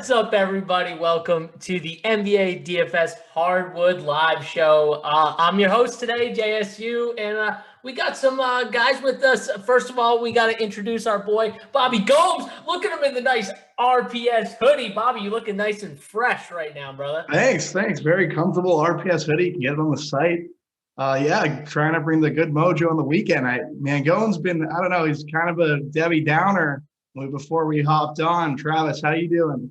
What's up, everybody? Welcome to the NBA DFS Hardwood live show. I'm your host today, JSU, and we got some guys with us. First of all, we got to introduce our boy, BobbyGomes. Look at him in the nice RPS hoodie. Bobby, you looking nice and fresh right now, brother. Thanks. Very comfortable RPS hoodie. You can get it on the site. Trying to bring the good mojo on the weekend. Mangone's been, I don't know, he's kind of a Debbie Downer before we hopped on. Travis, how you doing?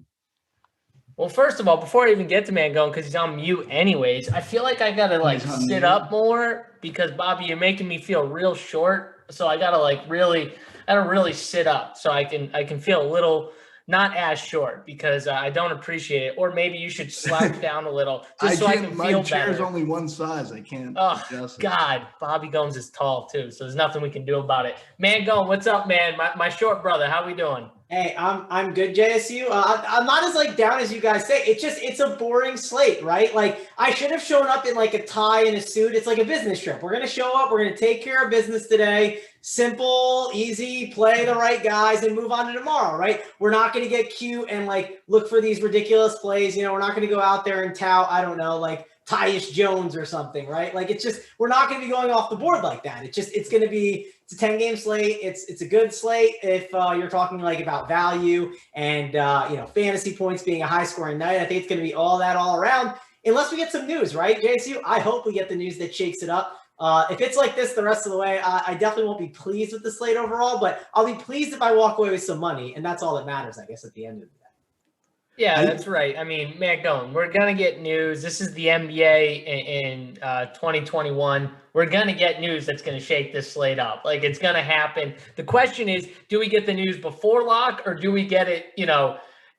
Well, first of all, before I even get to Mangone, because he's on mute anyways, I feel like I gotta sit up more because Bobby, you're making me feel real short. So I gotta really sit up so I can feel a little not as short because I don't appreciate it. Or maybe you should slouch down a little just so I can feel better. My chair's only one size. I can't. Oh, God. BobbyGomes is tall, too, so there's nothing we can do about it. Mangone, what's up, man? My short brother, how we doing? Hey, I'm good, JSU. I'm not as down as you guys say. It's a boring slate, right? Like I should have shown up in a tie and a suit. It's like a business trip. We're gonna show up. We're gonna take care of business today. Simple, easy, play the right guys, and move on to tomorrow, right? We're not gonna get cute and look for these ridiculous plays. We're not gonna go out there and tout, I don't know, Tyus Jones or something, right? We're not going to be going off the board like that. It's a 10-game slate. It's a good slate if you're talking about value and, fantasy points being a high-scoring night. I think it's going to be all that all around, unless we get some news, right, JSU? I hope we get the news that shakes it up. If it's like this the rest of the way, I definitely won't be pleased with the slate overall, but I'll be pleased if I walk away with some money, and that's all that matters, I guess, at the end of the day. Yeah, that's right. I mean, Mangone, we're going to get news. This is the NBA in 2021. We're going to get news that's going to shake this slate up. It's going to happen. The question is, do we get the news before lock or do we get it,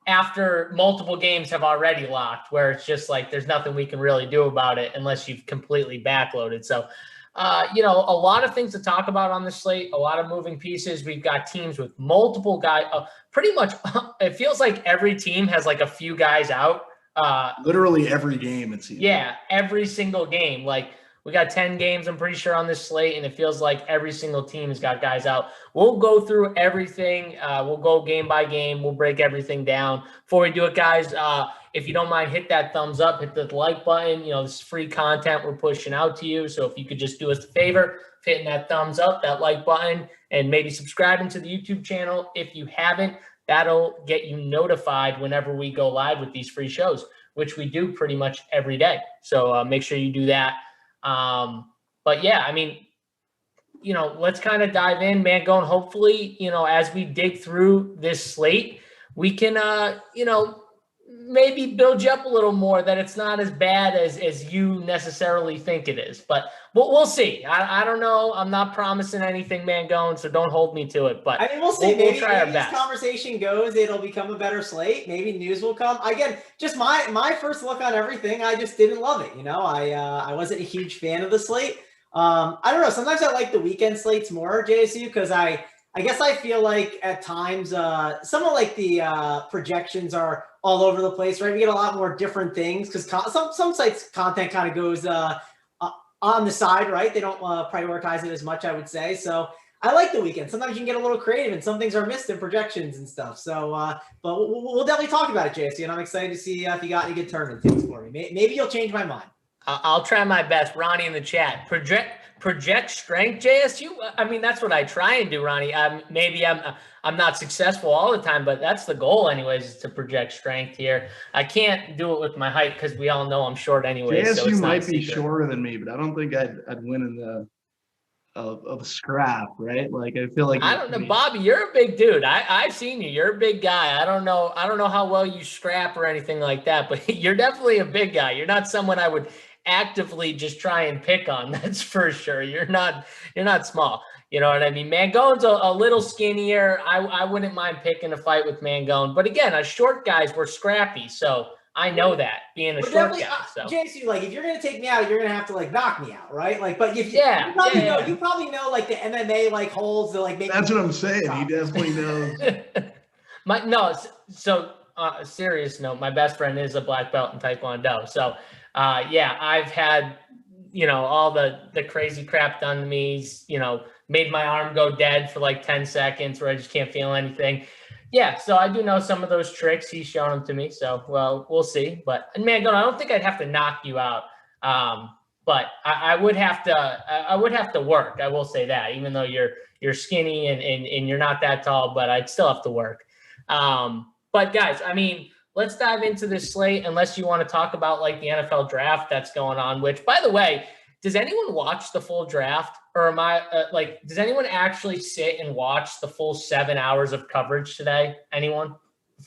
after multiple games have already locked where it's just there's nothing we can really do about it unless you've completely backloaded. So, a lot of things to talk about on this slate, a lot of moving pieces. We've got teams with multiple guys. Pretty much, it feels like every team has a few guys out. Literally every game, it seems. Yeah, every single game. We got 10 games, I'm pretty sure, on this slate, and it feels like every single team has got guys out. We'll go through everything. We'll go game by game. We'll break everything down. Before we do it, guys, if you don't mind, hit that thumbs up, hit the like button. This is free content we're pushing out to you. So if you could just do us a favor, hitting that thumbs up, that like button, and maybe subscribing to the YouTube channel. If you haven't, that'll get you notified whenever we go live with these free shows, which we do pretty much every day. So make sure you do that. But yeah, I mean, let's kind of dive in, Mangone. Hopefully, as we dig through this slate, we can, maybe build you up a little more that it's not as bad as you necessarily think it is, but we'll see. I don't know. I'm not promising anything, Mangone, so don't hold me to it, but I mean, we'll see. Maybe try our this best. Conversation goes, it'll become a better slate. Maybe news will come. Again, just my first look on everything, I just didn't love it. I wasn't a huge fan of the slate. I don't know. Sometimes I like the weekend slates more, JSU, because I guess I feel like at times some of the projections are all over the place, right? We get a lot more different things because some sites content kind of goes on the side, right? They don't prioritize it as much, I would say. So I like the weekend. Sometimes you can get a little creative and some things are missed in projections and stuff. So, but we'll definitely talk about it, JSU, and I'm excited to see if you got any good tournament things for me. Maybe you'll change my mind. I'll try my best. Ronnie in the chat. Project strength, JSU. I mean, that's what I try and do, Ronnie. Maybe I'm not successful all the time, but that's the goal, anyways, is to project strength here. I can't do it with my height because we all know I'm short anyway. JSU so it's might be shorter than me, but I don't think I'd win in the of scrap, right? I feel like I don't know, Bobby. You're a big dude. I've seen you. You're a big guy. I don't know how well you scrap or anything like that, but you're definitely a big guy. You're not someone I would actively just try and pick on. That's for sure. You're not small. You know what I mean? Mangone's a little skinnier. I wouldn't mind picking a fight with Mangone, but again, us short guys, we're scrappy, so I know that being a short guy. So JC, if you're gonna take me out, you're gonna have to knock me out, right? But if you probably know the MMA holds the maybe. That's what I'm saying. He definitely knows. Serious note, my best friend is a black belt in Taekwondo. So I've had all the crazy crap done to me. Made my arm go dead for 10 seconds where I just can't feel anything. Yeah, so I do know some of those tricks. He's shown them to me. So, well, we'll see. But Mangone, I don't think I'd have to knock you out. But I would have to. I would have to work. I will say that, even though you're skinny and you're not that tall, but I'd still have to work. But guys, I mean, let's dive into this slate. Unless you want to talk about like the NFL draft that's going on. Which, by the way, does anyone watch the full draft, or am I does anyone actually sit and watch the full 7 hours of coverage today? Anyone?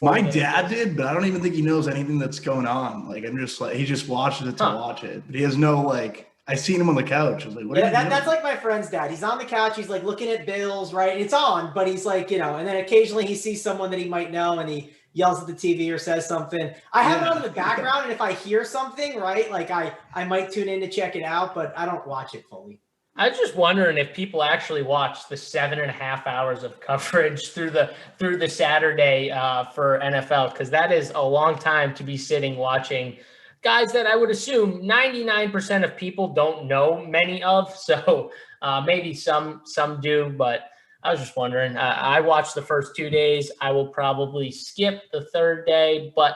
My dad did, but I don't even think he knows anything that's going on. Like, I'm just like, he just watches it to watch it, but he has no like. I seen him on the couch. I was like, what? Yeah, that's like my friend's dad. He's on the couch. He's like looking at bills, right? It's on, but he's like, and then occasionally he sees someone that he might know, and he yells at the TV or says something. I have it on in the background, and if I hear something, right, like I might tune in to check it out, but I don't watch it fully. I was just wondering if people actually watch the 7.5 hours of coverage through the Saturday for NFL, because that is a long time to be sitting watching guys that I would assume 99% of people don't know many of. So maybe some do, but I was just wondering. I watched the first 2 days. I will probably skip the third day, but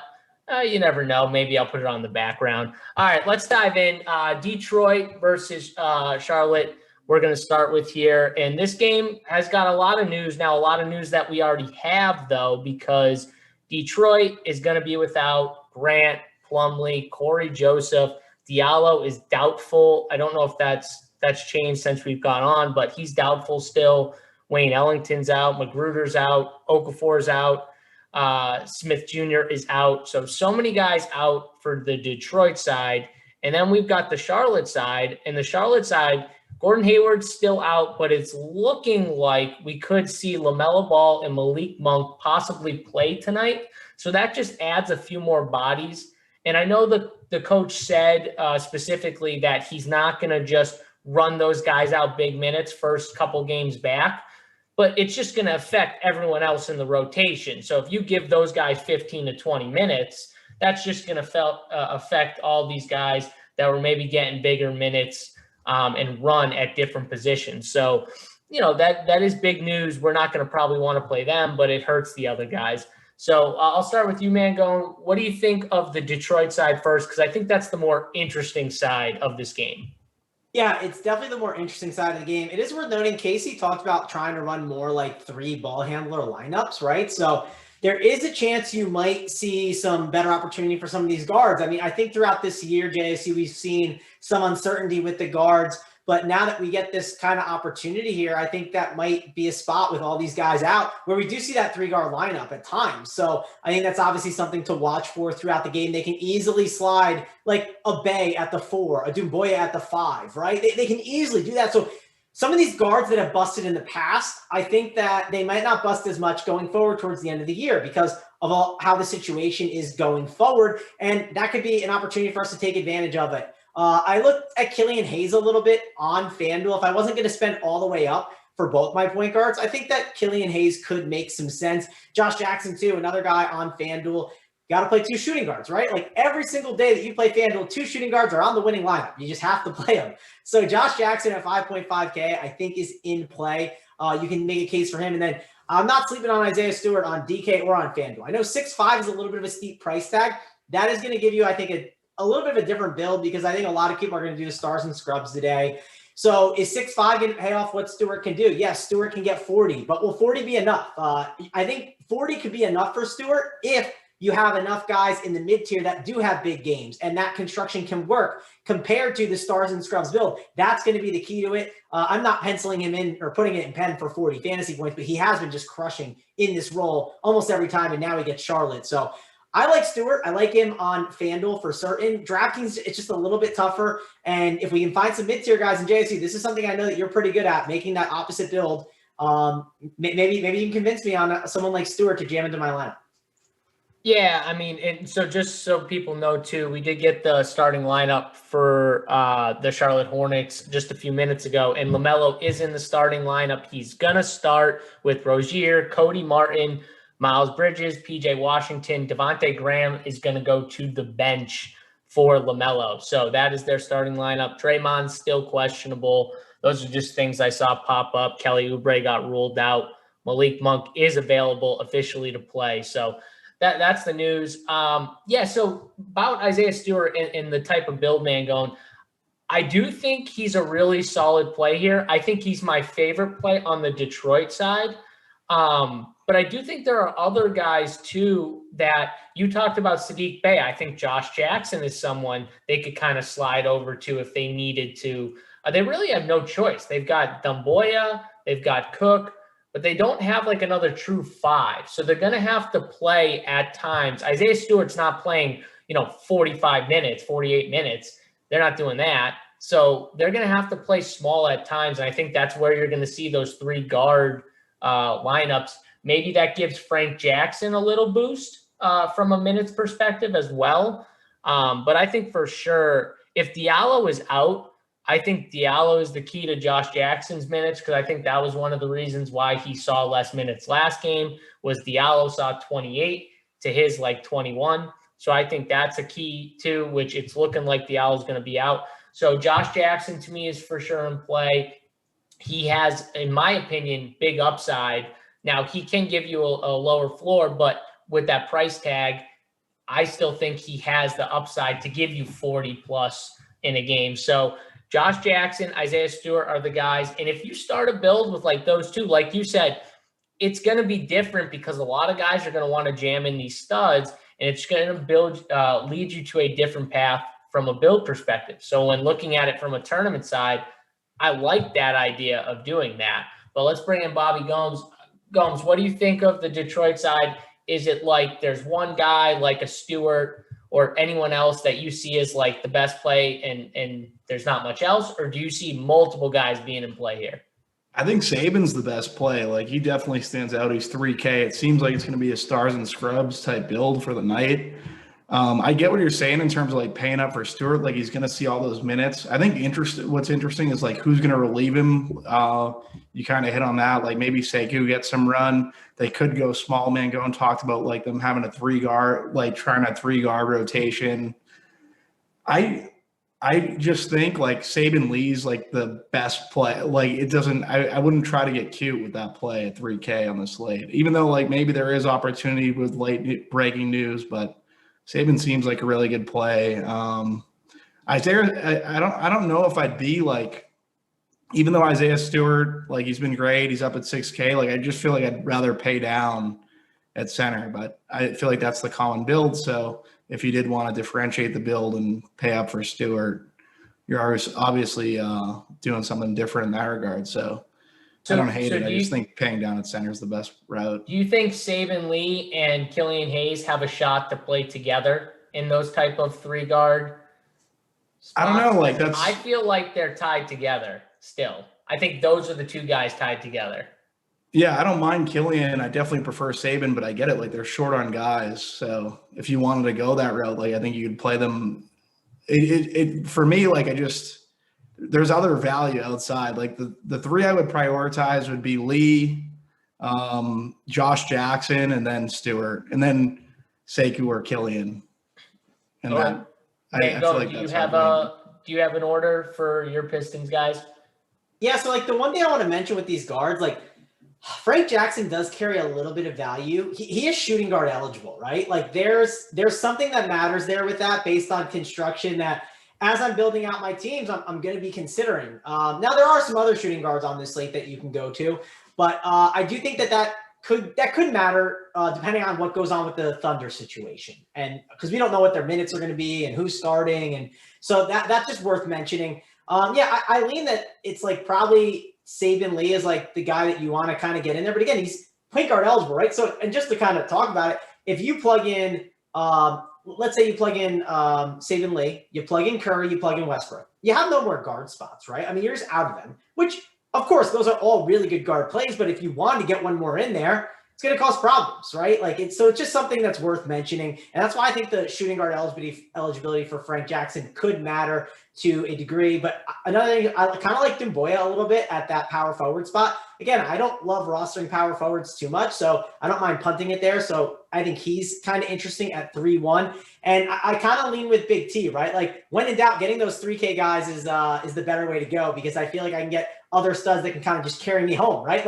you never know. Maybe I'll put it on the background. All right, let's dive in. Detroit versus Charlotte. We're going to start with here. And this game has got a lot of news now, a lot of news that we already have, though, because Detroit is going to be without Grant, Plumlee, Corey Joseph. Diallo is doubtful. I don't know if that's changed since we've gone on, but he's doubtful still. Wayne Ellington's out. Magruder's out. Okafor's out. Smith Jr. is out. So many guys out for the Detroit side. And then we've got the Charlotte side. And the Charlotte side, Gordon Hayward's still out, but it's looking like we could see LaMelo Ball and Malik Monk possibly play tonight. So that just adds a few more bodies. And I know the coach said specifically that he's not going to just run those guys out big minutes first couple games back, but it's just going to affect everyone else in the rotation. So if you give those guys 15 to 20 minutes, that's just going to affect all these guys that were maybe getting bigger minutes and run at different positions. So, that is big news. We're not going to probably want to play them, but it hurts the other guys. So I'll start with you, Mangone. What do you think of the Detroit side first? Because I think that's the more interesting side of this game. Yeah, it's definitely the more interesting side of the game. It is worth noting Casey talked about trying to run more like 3 ball handler lineups, right? So there is a chance you might see some better opportunity for some of these guards. I mean, I think throughout this year, JSU, we've seen some uncertainty with the guards. But now that we get this kind of opportunity here, I think that might be a spot with all these guys out where we do see that 3-guard lineup at times. So I think that's obviously something to watch for throughout the game. They can easily slide like a Bay at the 4, a Dumboya at the 5, right? They can easily do that. So some of these guards that have busted in the past, I think that they might not bust as much going forward towards the end of the year because of how the situation is going forward. And that could be an opportunity for us to take advantage of it. I looked at Killian Hayes a little bit on FanDuel. If I wasn't going to spend all the way up for both my point guards, I think that Killian Hayes could make some sense. Josh Jackson, too, another guy on FanDuel. Got to play 2 shooting guards, right? Like every single day that you play FanDuel, 2 shooting guards are on the winning lineup. You just have to play them. So Josh Jackson at 5.5K, I think is in play. You can make a case for him. And then I'm not sleeping on Isaiah Stewart on DK or on FanDuel. I know 6.5 is a little bit of a steep price tag. That is going to give you, I think, a little bit of a different build because I think a lot of people are going to do the stars and scrubs today. So is 6.5 going to pay off what Stewart can do? Yes, Stewart can get 40, but will 40 be enough? I think 40 could be enough for Stewart if you have enough guys in the mid-tier that do have big games and that construction can work compared to the stars and scrubs build. That's going to be the key to it. I'm not penciling him in or putting it in pen for 40 fantasy points, but he has been just crushing in this role almost every time, and now he gets Charlotte. So I like Stewart. I like him on FanDuel for certain. DraftKings, it's just a little bit tougher. And if we can find some mid-tier guys in JSU, this is something I know that you're pretty good at, making that opposite build. Maybe you can convince me on someone like Stewart to jam into my lineup. Yeah, I mean, and so just so people know too, we did get the starting lineup for the Charlotte Hornets just a few minutes ago, and LaMelo is in the starting lineup. He's gonna start with Rozier, Cody Martin, Miles Bridges, PJ Washington. Devontae Graham is going to go to the bench for LaMelo. So that is their starting lineup. Draymond's still questionable. Those are just things I saw pop up. Kelly Oubre got ruled out Malik Monk is available officially to play. So that's the news. So about Isaiah Stewart and the type of build Mangone, I do think he's a really solid play here. I think he's my favorite play on the Detroit side. But I do think there are other guys too that you talked about. Sadiq Bey. I think Josh Jackson is someone they could kind of slide over to if they needed to. They really have no choice. They've got Dumboya, they've got Cook, but they don't have like another true 5. So they're going to have to play at times. Isaiah Stewart's not playing, 45 minutes, 48 minutes. They're not doing that. So they're going to have to play small at times. And I think that's where you're going to see those 3 guard lineups. Maybe that gives Frank Jackson a little boost from a minutes perspective as well. But I think for sure, if Diallo is out, I think Diallo is the key to Josh Jackson's minutes, because I think that was one of the reasons why he saw less minutes last game was Diallo saw 28 to his 21. So I think that's a key too, which it's looking like Diallo's going to be out. So Josh Jackson to me is for sure in play. He has, in my opinion, big upside. Now he can give you a lower floor, but with that price tag, I still think he has the upside to give you 40 plus in a game. So Josh Jackson, Isaiah Stewart are the guys. And if you start a build with those two, like you said, it's going to be different because a lot of guys are going to want to jam in these studs, and it's going to lead you to a different path from a build perspective. So when looking at it from a tournament side, I like that idea of doing that. But let's bring in Bobby Gomes. Gomes, what do you think of the Detroit side? Is it like there's one guy like a Stewart or anyone else that you see as the best play and there's not much else? Or do you see multiple guys being in play here? I think Saban's the best play. He definitely stands out. He's 3K. It seems like it's going to be a stars and scrubs type build for the night. I get what you're saying in terms of paying up for Stewart. He's going to see all those minutes. I think what's interesting is who's going to relieve him. You kind of hit on that. Maybe Sekou gets some run. They could go small. Mangone talked about them having a 3-guard, trying a 3-guard rotation. I just think Saban Lee's the best play. It doesn't. I wouldn't try to get cute with that play at 3K on the slate, even though maybe there is opportunity with late breaking news, but Saban seems like a really good play. Isaiah, I don't know if I'd be even though Isaiah Stewart, he's been great, he's up at 6K. I just feel like I'd rather pay down at center, but I feel like that's the common build. So if you did want to differentiate the build and pay up for Stewart, you're obviously doing something different in that regard. So I don't hate it. I just think paying down at center is the best route. Do you think Saban Lee and Killian Hayes have a shot to play together in those type of 3-guard spots? I don't know. I feel like they're tied together still. I think those are the 2 guys tied together. Yeah, I don't mind Killian. I definitely prefer Saban, but I get it. They're short on guys. So if you wanted to go that route, I think you could play them. For me, there's other value outside. The 3 I would prioritize would be Lee, Josh Jackson, and then Stewart, and then Sekou or Killian. And I feel like do you have an order for your Pistons guys? Yeah, so the one thing I want to mention with these guards, Frank Jackson does carry a little bit of value. He is shooting guard eligible, right? There's something that matters there with that based on construction that as I'm building out my teams, I'm going to be considering. Now there are some other shooting guards on this slate that you can go to, but I do think that could matter depending on what goes on with the Thunder situation, and because we don't know what their minutes are going to be and who's starting, and so that's just worth mentioning. I lean that it's probably Saban Lee is the guy that you want to kind of get in there, but again, he's point guard eligible, right? So, and just to kind of talk about it, if you plug in, let's say you plug in Saban Lee, you plug in Curry, you plug in Westbrook, you have no more guard spots, right? I mean, you're just out of them, which of course those are all really good guard plays, but if you want to get one more in there, it's going to cause problems, right? So it's just something that's worth mentioning. And that's why I think the shooting guard eligibility for Frank Jackson could matter to a degree. But another thing, I kind of like Dumboya a little bit at that power forward spot. Again, I don't love rostering power forwards too much, so I don't mind punting it there. So I think he's kind of interesting at 3-1. And I kind of lean with Big T, right? When in doubt, getting those 3K guys is the better way to go, because I feel like I can get other studs that can kind of just carry me home, right?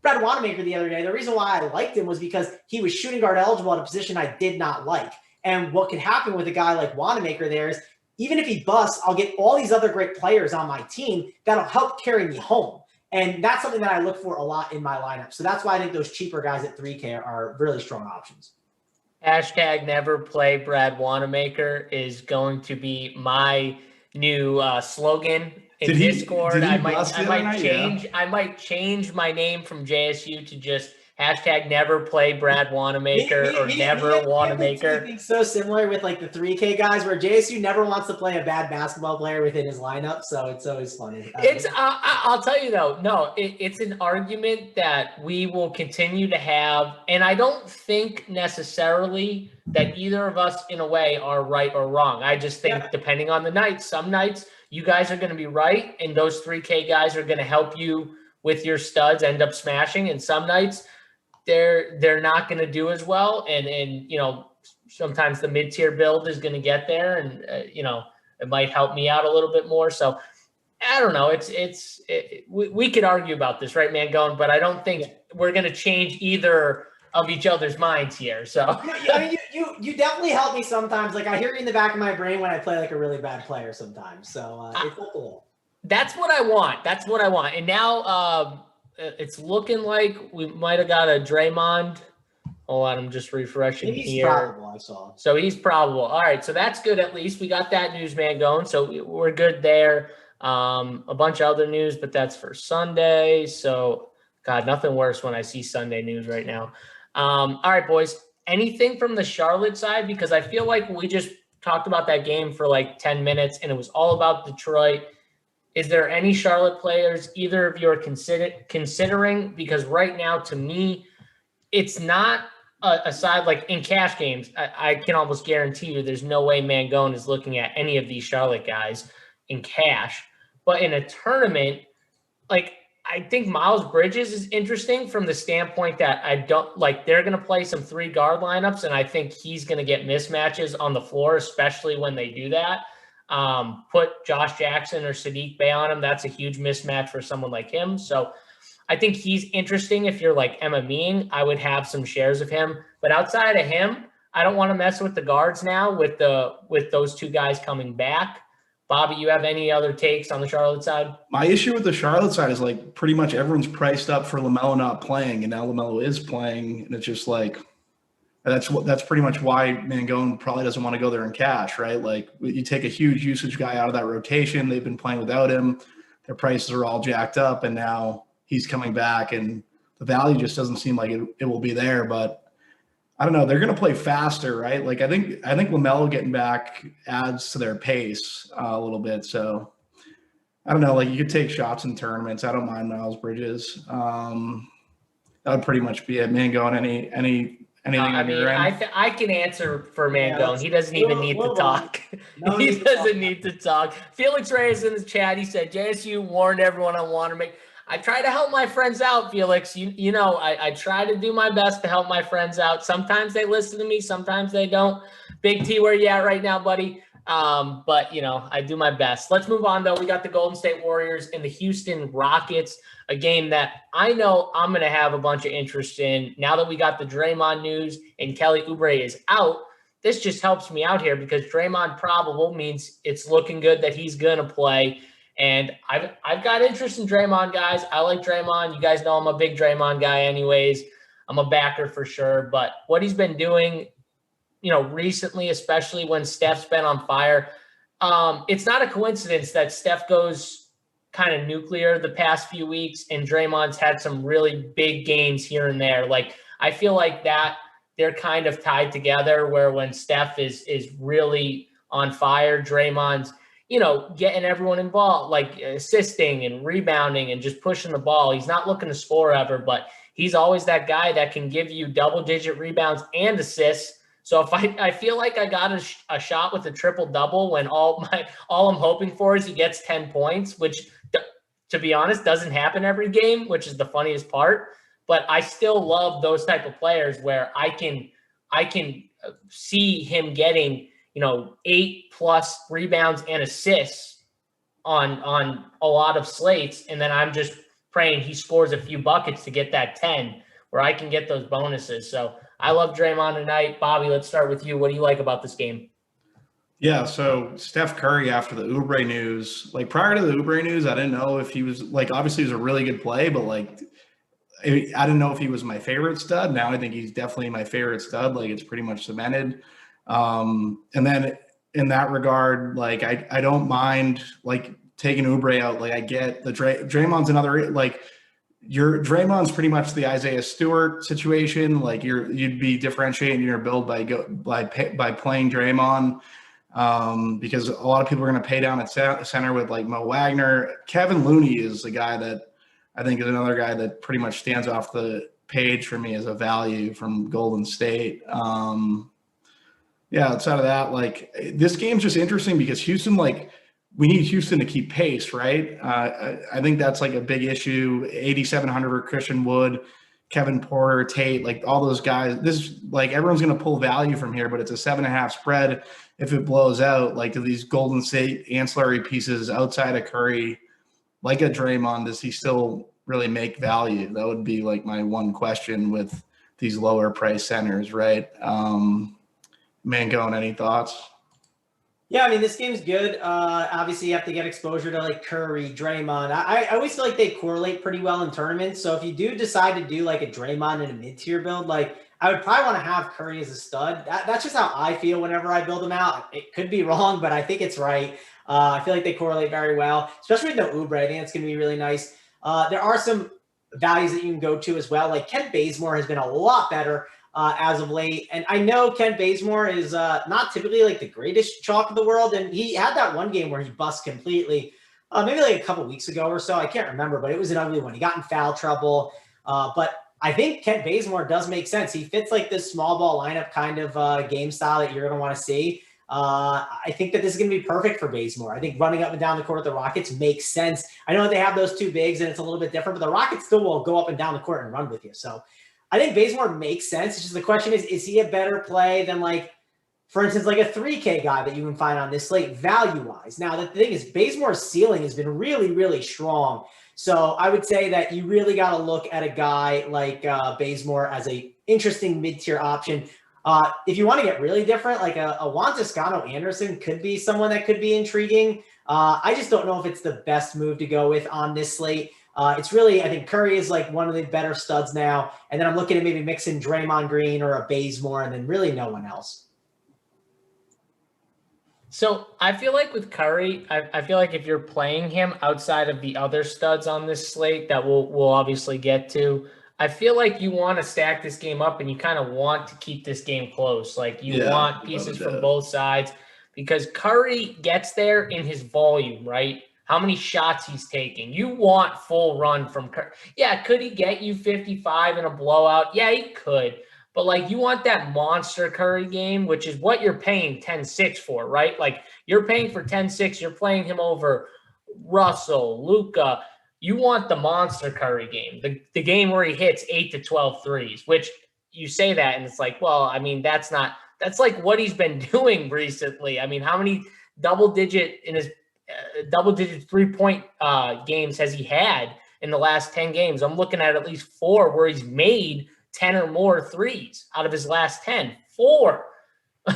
Brad Wanamaker the other day. The reason why I liked him was because he was shooting guard eligible at a position I did not like. And what can happen with a guy like Wanamaker there is, even if he busts, I'll get all these other great players on my team that'll help carry me home. And that's something that I look for a lot in my lineup. So that's why I think those cheaper guys at 3K are really strong options. Hashtag never play Brad Wanamaker is going to be my new slogan in Discord. I might change my name from JSU to just hashtag never play Brad Wanamaker or never Wanamaker. It's so similar with like the 3K guys where JSU never wants to play a bad basketball player within his lineup. So it's always funny. I'll tell you though, no, it's an argument that we will continue to have. And I don't think necessarily that either of us in a way are right or wrong. I just think depending on the night, some nights you guys are going to be right. And those 3K guys are going to help you with your studs end up smashing. And some nights, they're not going to do as well, and sometimes the mid-tier build is going to get there, and it might help me out a little bit more. So I don't know. We could argue about this, right, Mangone? But I don't think we're going to change either of each other's minds here. So I mean, you definitely help me sometimes. Like I hear you in the back of my brain when I play like a really bad player sometimes. So it's helped a little. That's what I want. And now. It's looking like we might have got a Draymond. Hold on, I'm just refreshing he's here. Probable, I saw. So he's probable. All right, so that's good. At least we got that news, man, going. So we're good there. A bunch of other news, but that's for Sunday. So, God, nothing worse when I see Sunday news right now. All right, boys. Anything from the Charlotte side? Because I feel like we just talked about that game for like 10 minutes, and it was all about Detroit. Is there any Charlotte players either of you are considering? Because right now, to me, it's not a side like in cash games. I can almost guarantee you there's no way Mangone is looking at any of these Charlotte guys in cash. But in a tournament, like I think Miles Bridges is interesting from the standpoint that I don't like they're going to play some 3 guard lineups, and I think he's going to get mismatches on the floor, especially when they do that. Put Josh Jackson or Sadiq Bey on him. That's a huge mismatch for someone like him. So I think he's interesting. If you're like MMEing, I would have some shares of him. But outside of him, I don't want to mess with the guards now with those 2 guys coming back. Bobby, you have any other takes on the Charlotte side? My issue with the Charlotte side is like pretty much everyone's priced up for LaMelo not playing, and now LaMelo is playing, and it's just like that's pretty much why Mangone probably doesn't want to go there in cash, right? Like you take a huge usage guy out of that rotation. They've been playing without him. Their prices are all jacked up, and now he's coming back, and the value just doesn't seem like it will be there. But I don't know. They're going to play faster, right? Like I think LaMelo getting back adds to their pace a little bit. So I don't know. Like you could take shots in tournaments. I don't mind Miles Bridges. That would pretty much be it. Mangone, anything on your end? I can answer for Mangone. He doesn't even need to talk. He doesn't need to talk. Felix Reyes in the chat, he said, JSU warned everyone on Wanamaker. I try to help my friends out, Felix. You know, I try to do my best to help my friends out. Sometimes they listen to me. Sometimes they don't. Big T, where you at right now, buddy? But, I do my best. Let's move on, though. We got the Golden State Warriors and the Houston Rockets, a game that I know I'm going to have a bunch of interest in. Now that we got the Draymond news and Kelly Oubre is out, this just helps me out here because Draymond probable means it's looking good that he's going to play. And I've got interest in Draymond, guys. I like Draymond. You guys know I'm a big Draymond guy anyways. I'm a backer for sure. But what he's been doing, recently, especially when Steph's been on fire, it's not a coincidence that Steph goes kind of nuclear the past few weeks and Draymond's had some really big games here and there. Like, I feel like that they're kind of tied together where when Steph is really on fire, Draymond's getting everyone involved, like assisting and rebounding and just pushing the ball. He's not looking to score ever, but he's always that guy that can give you double-digit rebounds and assists. So if I feel like I got a shot with a triple-double when all I'm hoping for is he gets 10 points, which, to be honest, doesn't happen every game, which is the funniest part. But I still love those type of players where I can see him getting 8+ rebounds and assists on a lot of slates. And then I'm just praying he scores a few buckets to get that 10 where I can get those bonuses. So I love Draymond tonight. Bobby, let's start with you. What do you like about this game? Yeah, so Steph Curry after the Oubre news, like prior to the Oubre news, I didn't know if he was like, obviously he was a really good play, but like I didn't know if he was my favorite stud. Now I think he's definitely my favorite stud. Like it's pretty much cemented. And then in that regard, like I don't mind like taking Oubre out. Like I get the Draymond's another like Draymond's pretty much the Isaiah Stewart situation. Like you'd be differentiating your build by playing Draymond. Because a lot of people are going to pay down at center with like Mo Wagner. Kevin Looney is the guy that I think is another guy that pretty much stands off the page for me as a value from Golden State. Yeah, outside of that, like this game's just interesting because Houston, like we need Houston to keep pace, right? I think that's like a big issue. 8,700 for Christian Wood, Kevin Porter, Tate, like all those guys. This like everyone's going to pull value from here, but it's a 7.5 spread. If it blows out, like to these Golden State ancillary pieces outside of Curry, like a Draymond, does he still really make value? That would be like my one question with these lower price centers, right? Mangone, any thoughts? Yeah, I mean, this game's good. Obviously, you have to get exposure to like Curry, Draymond. I always feel like they correlate pretty well in tournaments. So if you do decide to do like a Draymond in a mid-tier build, like I would probably want to have Curry as a stud. That's just how I feel whenever I build them out. It could be wrong, but I think it's right. I feel like they correlate very well, especially with no Oubre. I think it's going to be really nice. There are some values that you can go to as well. Like Kent Bazemore has been a lot better as of late. And I know Kent Bazemore is not typically like the greatest chalk of the world. And he had that one game where he bust completely, maybe like a couple weeks ago or so. I can't remember, but it was an ugly one. He got in foul trouble. But I think Kent Bazemore does make sense. He fits like this small ball lineup kind of game style that you're going to want to see. I think that this is going to be perfect for Bazemore. I think running up and down the court with the Rockets makes sense. I know they have those two bigs and it's a little bit different, but the Rockets still will go up and down the court and run with you. So I think Bazemore makes sense. It's just the question is he a better play than like, for instance, like a 3K guy that you can find on this slate value-wise? Now, the thing is Bazemore's ceiling has been really, really strong. So I would say that you really got to look at a guy like Bazemore as a interesting mid-tier option. If you want to get really different, like a Juan Toscano Anderson could be someone that could be intriguing. I just don't know if it's the best move to go with on this slate. It's really, I think Curry is like one of the better studs now. And then I'm looking at maybe mixing Draymond Green or a Bazemore and then really no one else. So I feel like with Curry, I feel like if you're playing him outside of the other studs on this slate that we'll obviously get to, I feel like you want to stack this game up and you kind of want to keep this game close. Like you want pieces from both sides because Curry gets there in his volume, right? How many shots he's taking. You want full run from Curry. Yeah, could he get you 55 in a blowout? Yeah, he could. But, like, you want that monster Curry game, which is what you're paying 10-6 for, right? Like, you're paying for 10-6. You're playing him over Russell, Luka. You want the monster Curry game, the game where he hits 8 to 12 threes, which you say that, and it's like, well, I mean, that's like what he's been doing recently. I mean, how many double-digit 3-point games has he had in the last 10 games? I'm looking at least 4 where he's made 10 or more threes out of his last 10. 4.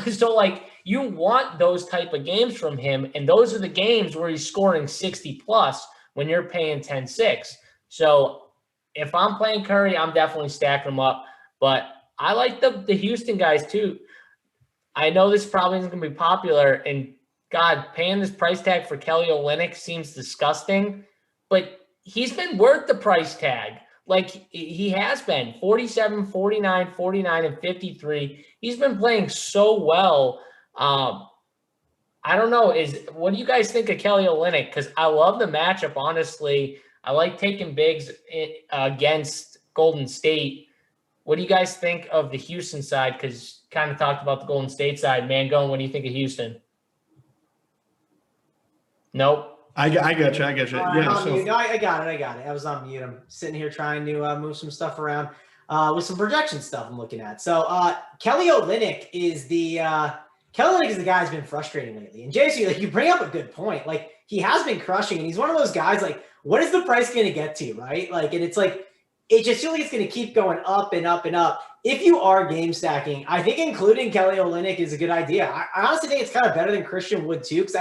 So, like, you want those type of games from him, and those are the games where he's scoring 60-plus when you're paying 10-6. So, if I'm playing Curry, I'm definitely stacking him up. But I like the Houston guys, too. I know this probably isn't going to be popular, and, God, paying this price tag for Kelly Olynyk seems disgusting, but he's been worth the price tag. Like he has been 47, 49, 49, and 53. He's been playing so well. I don't know. What do you guys think of Kelly Olynyk? Because I love the matchup, honestly. I like taking bigs against Golden State. What do you guys think of the Houston side? Because kind of talked about the Golden State side. Mangone, what do you think of Houston? Nope. I got you. Yeah, I got it. I was on mute. I'm sitting here trying to move some stuff around with some projection stuff I'm looking at. So Kelly Olynyk is the guy who's been frustrating lately. And JSU, like you bring up a good point. Like he has been crushing, and he's one of those guys. Like what is the price going to get to, right? Like, and it's like, it just feels like it's going to keep going up and up and up. If you are game stacking, I think including Kelly Olynyk is a good idea. I honestly think it's kind of better than Christian Wood too, because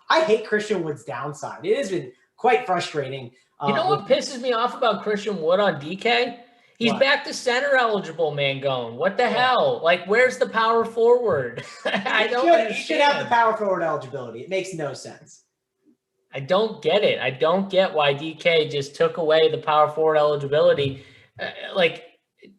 I hate Christian Wood's downside. It has been quite frustrating. You know what pisses me off about Christian Wood on DK? He's back to center eligible, Mangone. What the hell? Like, where's the power forward? I don't understand. He should have the power forward eligibility. It makes no sense. I don't get it. I don't get why DK just took away the power forward eligibility.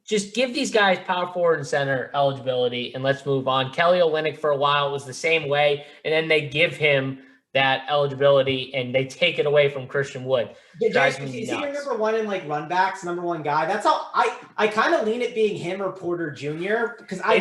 Just give these guys power forward and center eligibility, and let's move on. Kelly Olynyk for a while was the same way, and then they give him that eligibility and they take it away from Christian Wood. Is he your number one in like run backs, number one guy? That's how I kind of lean at being him or Porter Jr. because I'm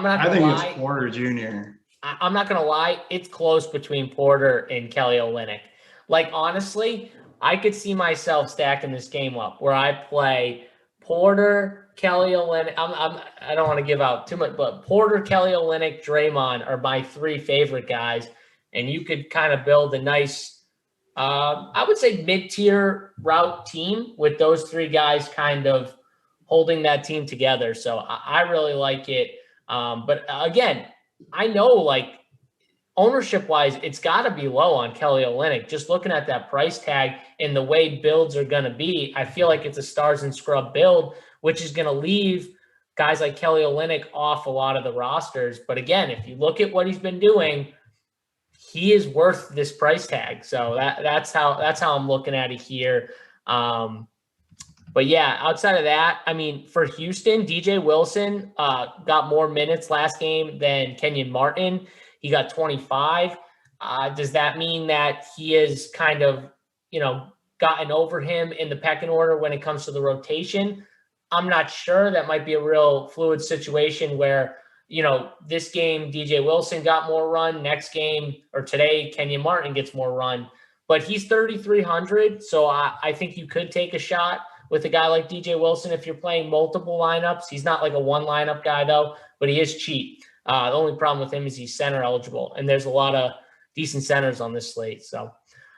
not gonna lie. It's Porter Jr. I'm not gonna lie, it's close between Porter and Kelly Olynyk. Like, honestly, I could see myself stacking this game up where I play Porter, Kelly Olynyk. I don't want to give out too much, but Porter, Kelly Olynyk, Draymond are my three favorite guys. And you could kind of build a nice, I would say mid-tier route team with those three guys kind of holding that team together. So I really like it. But again, I know like ownership-wise, it's got to be low on Kelly Olynyk. Just looking at that price tag and the way builds are going to be, I feel like it's a stars and scrub build, which is going to leave guys like Kelly Olynyk off a lot of the rosters. But again, if you look at what he's been doing, he is worth this price tag. So that's how I'm looking at it here. But yeah, outside of that, I mean, for Houston, DJ Wilson got more minutes last game than Kenyon Martin. He got 25. Does that mean that he is kind of, gotten over him in the pecking order when it comes to the rotation? I'm not sure. That might be a real fluid situation where, this game, DJ Wilson got more run. Next game or today, Kenyon Martin gets more run. But he's 3,300. So I think you could take a shot with a guy like DJ Wilson if you're playing multiple lineups. He's not like a one lineup guy, though, but he is cheap. The only problem with him is he's center eligible, and there's a lot of decent centers on this slate. So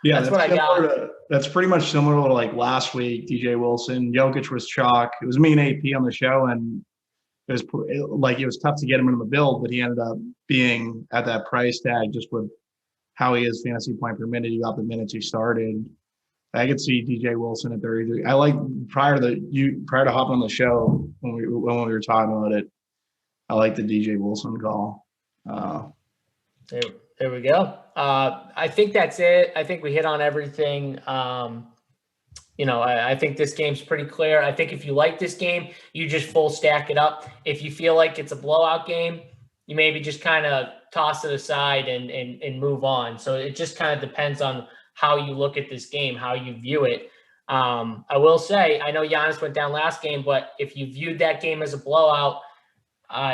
yeah, that's what I got. That's pretty much similar to like last week. DJ Wilson, Jokic was chalk. It was me and AP on the show, and it was tough to get him into the build, but he ended up being at that price tag just with how he is fantasy point per minute. He got the minutes he started. I could see DJ Wilson at 33. I like prior to hopping on the show when we were talking about it. I like the DJ Wilson call. There we go. I think that's it. I think we hit on everything. I think this game's pretty clear. I think if you like this game, you just full stack it up. If you feel like it's a blowout game, you maybe just kind of toss it aside and move on. So it just kind of depends on how you look at this game, how you view it. I will say, I know Giannis went down last game, but if you viewed that game as a blowout,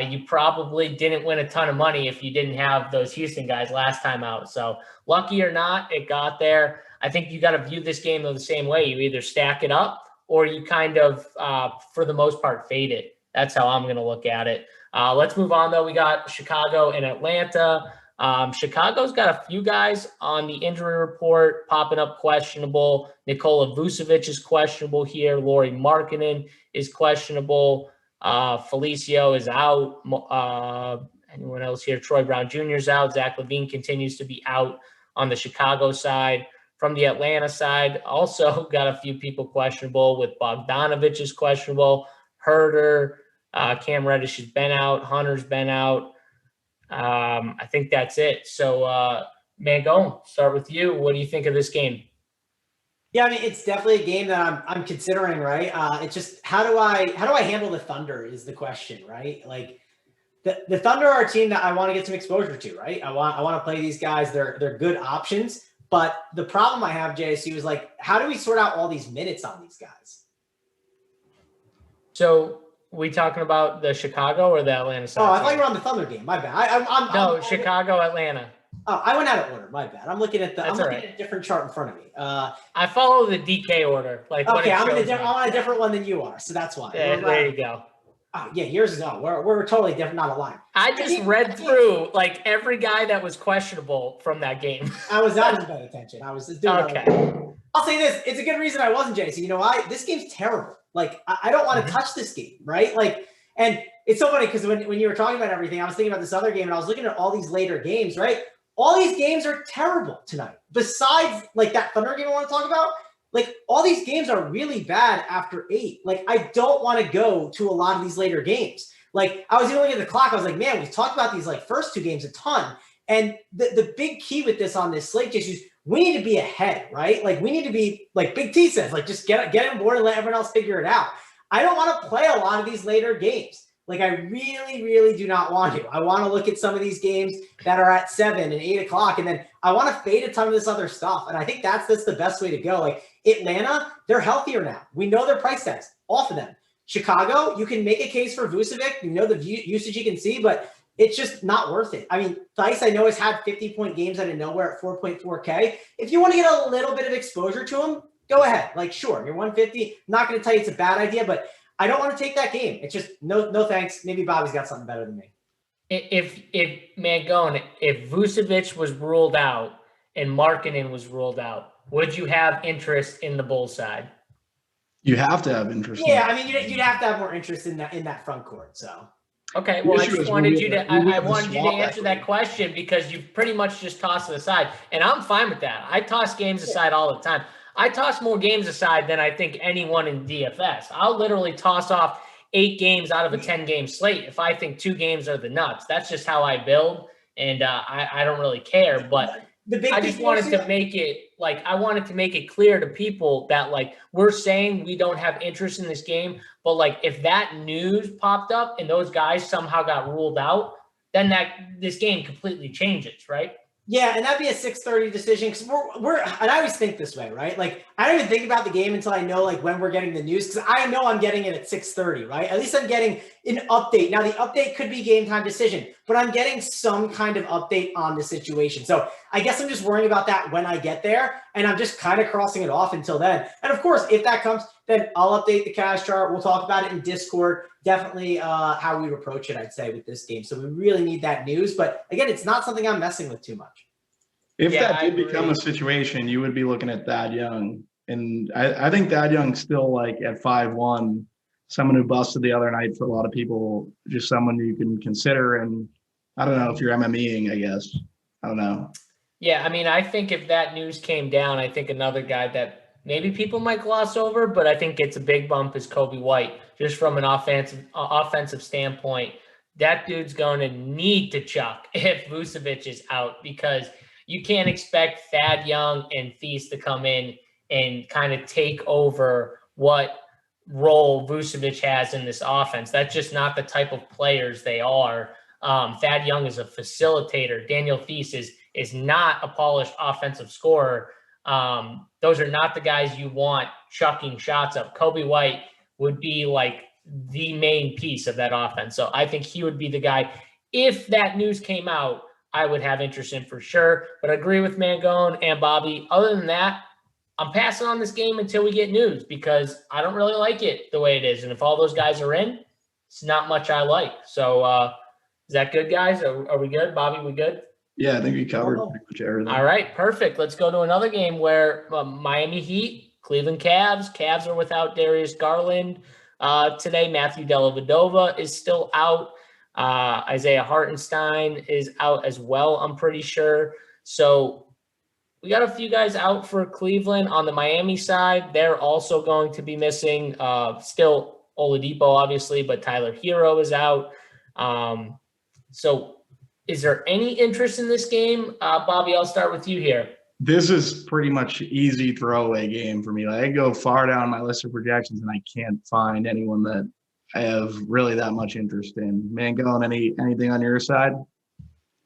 you probably didn't win a ton of money if you didn't have those Houston guys last time out. So lucky or not, it got there. I think you got to view this game the same way. You either stack it up or you kind of, for the most part, fade it. That's how I'm going to look at it. Let's move on, though. We got Chicago and Atlanta. Chicago's got a few guys on the injury report popping up questionable. Nikola Vucevic is questionable here. Lauri Markkanen is questionable. Felicio is out. Anyone else here? Troy Brown Jr. is out. Zach LaVine continues to be out on the Chicago side. From the Atlanta side, also got a few people questionable with Bogdanovich is questionable. Herder, Cam Reddish has been out. Hunter's been out. I think that's it. So, Mangone, start with you. What do you think of this game? Yeah, I mean, it's definitely a game that I'm considering, right? It's just how do I handle the Thunder is the question, right? Like the Thunder are a team that I want to get some exposure to, right? I want to play these guys. They're good options, but the problem I have, JSU, is like, how do we sort out all these minutes on these guys? So we talking about the Chicago or the Atlanta side? Oh, I thought you were on the Thunder game. My bad. I'm Chicago, Atlanta. Oh, I went out of order. My bad. I'm looking at at a different chart in front of me. I follow the DK order. Okay, I'm on a different one than you are, so that's why. Yeah, there you go. Oh yeah, yours is no. We're totally different, not aligned. I just read through like every guy that was questionable from that game. I wasn't paying attention. I was just doing okay. I'll say this. It's a good reason I wasn't, Jason. You know why? This game's terrible. Like, I don't want to touch this game, right? Like, and it's so funny because when you were talking about everything, I was thinking about this other game and I was looking at all these later games, right? All these games are terrible tonight. Besides, like, that Thunder game I want to talk about, like, all these games are really bad after 8. Like, I don't want to go to a lot of these later games. Like, I was even looking at the clock. I was like, man, we've talked about these, like, first 2 games a ton. And the big key with this on this slate, just is we need to be ahead, right? Like, we need to be, like Big T says, like, just get on board and let everyone else figure it out. I don't want to play a lot of these later games. Like, I really, really do not want to. I want to look at some of these games that are at 7 and 8 o'clock, and then I want to fade a ton of this other stuff. And I think that's the best way to go. Like, Atlanta, they're healthier now. We know their price tags off of them. Chicago, you can make a case for Vucevic. You know the usage you can see, but it's just not worth it. I mean, Theis, I know, has had 50-point games out of nowhere at 4.4K. If you want to get a little bit of exposure to him, go ahead. Like, sure, you're 150. I'm not going to tell you it's a bad idea, but I don't want to take that game. It's just no thanks. Maybe Bobby's got something better than me. If Mangone, if Vucevic was ruled out and Markkanen was ruled out, would you have interest in the Bulls side? You have to have interest. Yeah, I mean, you'd have to have more interest in that front court. So. Okay, well, I just wanted you to answer that question because you pretty much just tossed it aside, and I'm fine with that. I toss games aside all the time. I toss more games aside than I think anyone in DFS. I'll literally toss off 8 games out of a 10-game slate if I think 2 games are the nuts. That's just how I build, and I don't really care. But I just wanted to make it I wanted to make it clear to people that like we're saying we don't have interest in this game, but like if that news popped up and those guys somehow got ruled out, then this game completely changes, right? Yeah, and that'd be a 6:30 decision because we're and I always think this way, right? Like I don't even think about the game until I know like when we're getting the news because I know I'm getting it at 6:30, right? At least I'm getting an update. Now the update could be game time decision, but I'm getting some kind of update on the situation. So I guess I'm just worrying about that when I get there, and I'm just kind of crossing it off until then. And of course, if that comes, then I'll update the cash chart. We'll talk about it in Discord. Definitely how we would approach it, I'd say, with this game. So we really need that news. But again, it's not something I'm messing with too much. If that did become a situation, you would be looking at Thad Young. And I think Thad Young's still like at 5'1", someone who busted the other night for a lot of people, just someone you can consider. And I don't know if you're MMEing, I guess. I don't know. Yeah, I mean, I think if that news came down, I think another guy that maybe people might gloss over, but I think gets a big bump is Kobe White, just from an offensive standpoint. That dude's going to need to chuck if Vucevic is out because you can't expect Thad Young and Theis to come in and kind of take over what role Vucevic has in this offense. That's just not the type of players they are. Thad Young is a facilitator. Daniel Theis is not a polished offensive scorer. Those are not the guys you want chucking shots up. Kobe White would be like the main piece of that offense. So I think he would be the guy. If that news came out, I would have interest in for sure. But I agree with Mangone and Bobby. Other than that, I'm passing on this game until we get news because I don't really like it the way it is. And if all those guys are in, it's not much I like. So is that good, guys? Are we good? Bobby, we good? Yeah, I think we covered pretty much everything. All right, perfect. Let's go to another game where Miami Heat, Cleveland Cavs. Cavs are without Darius Garland today. Matthew Dellavedova is still out. Isaiah Hartenstein is out as well, I'm pretty sure. So we got a few guys out for Cleveland. On the Miami side, they're also going to be missing still Oladipo, obviously, but Tyler Hero is out. So is there any interest in this game? Bobby, I'll start with you here. This is pretty much easy throwaway game for me. Like, I go far down my list of projections, and I can't find anyone that I have really that much interest in. Mangone, anything on your side?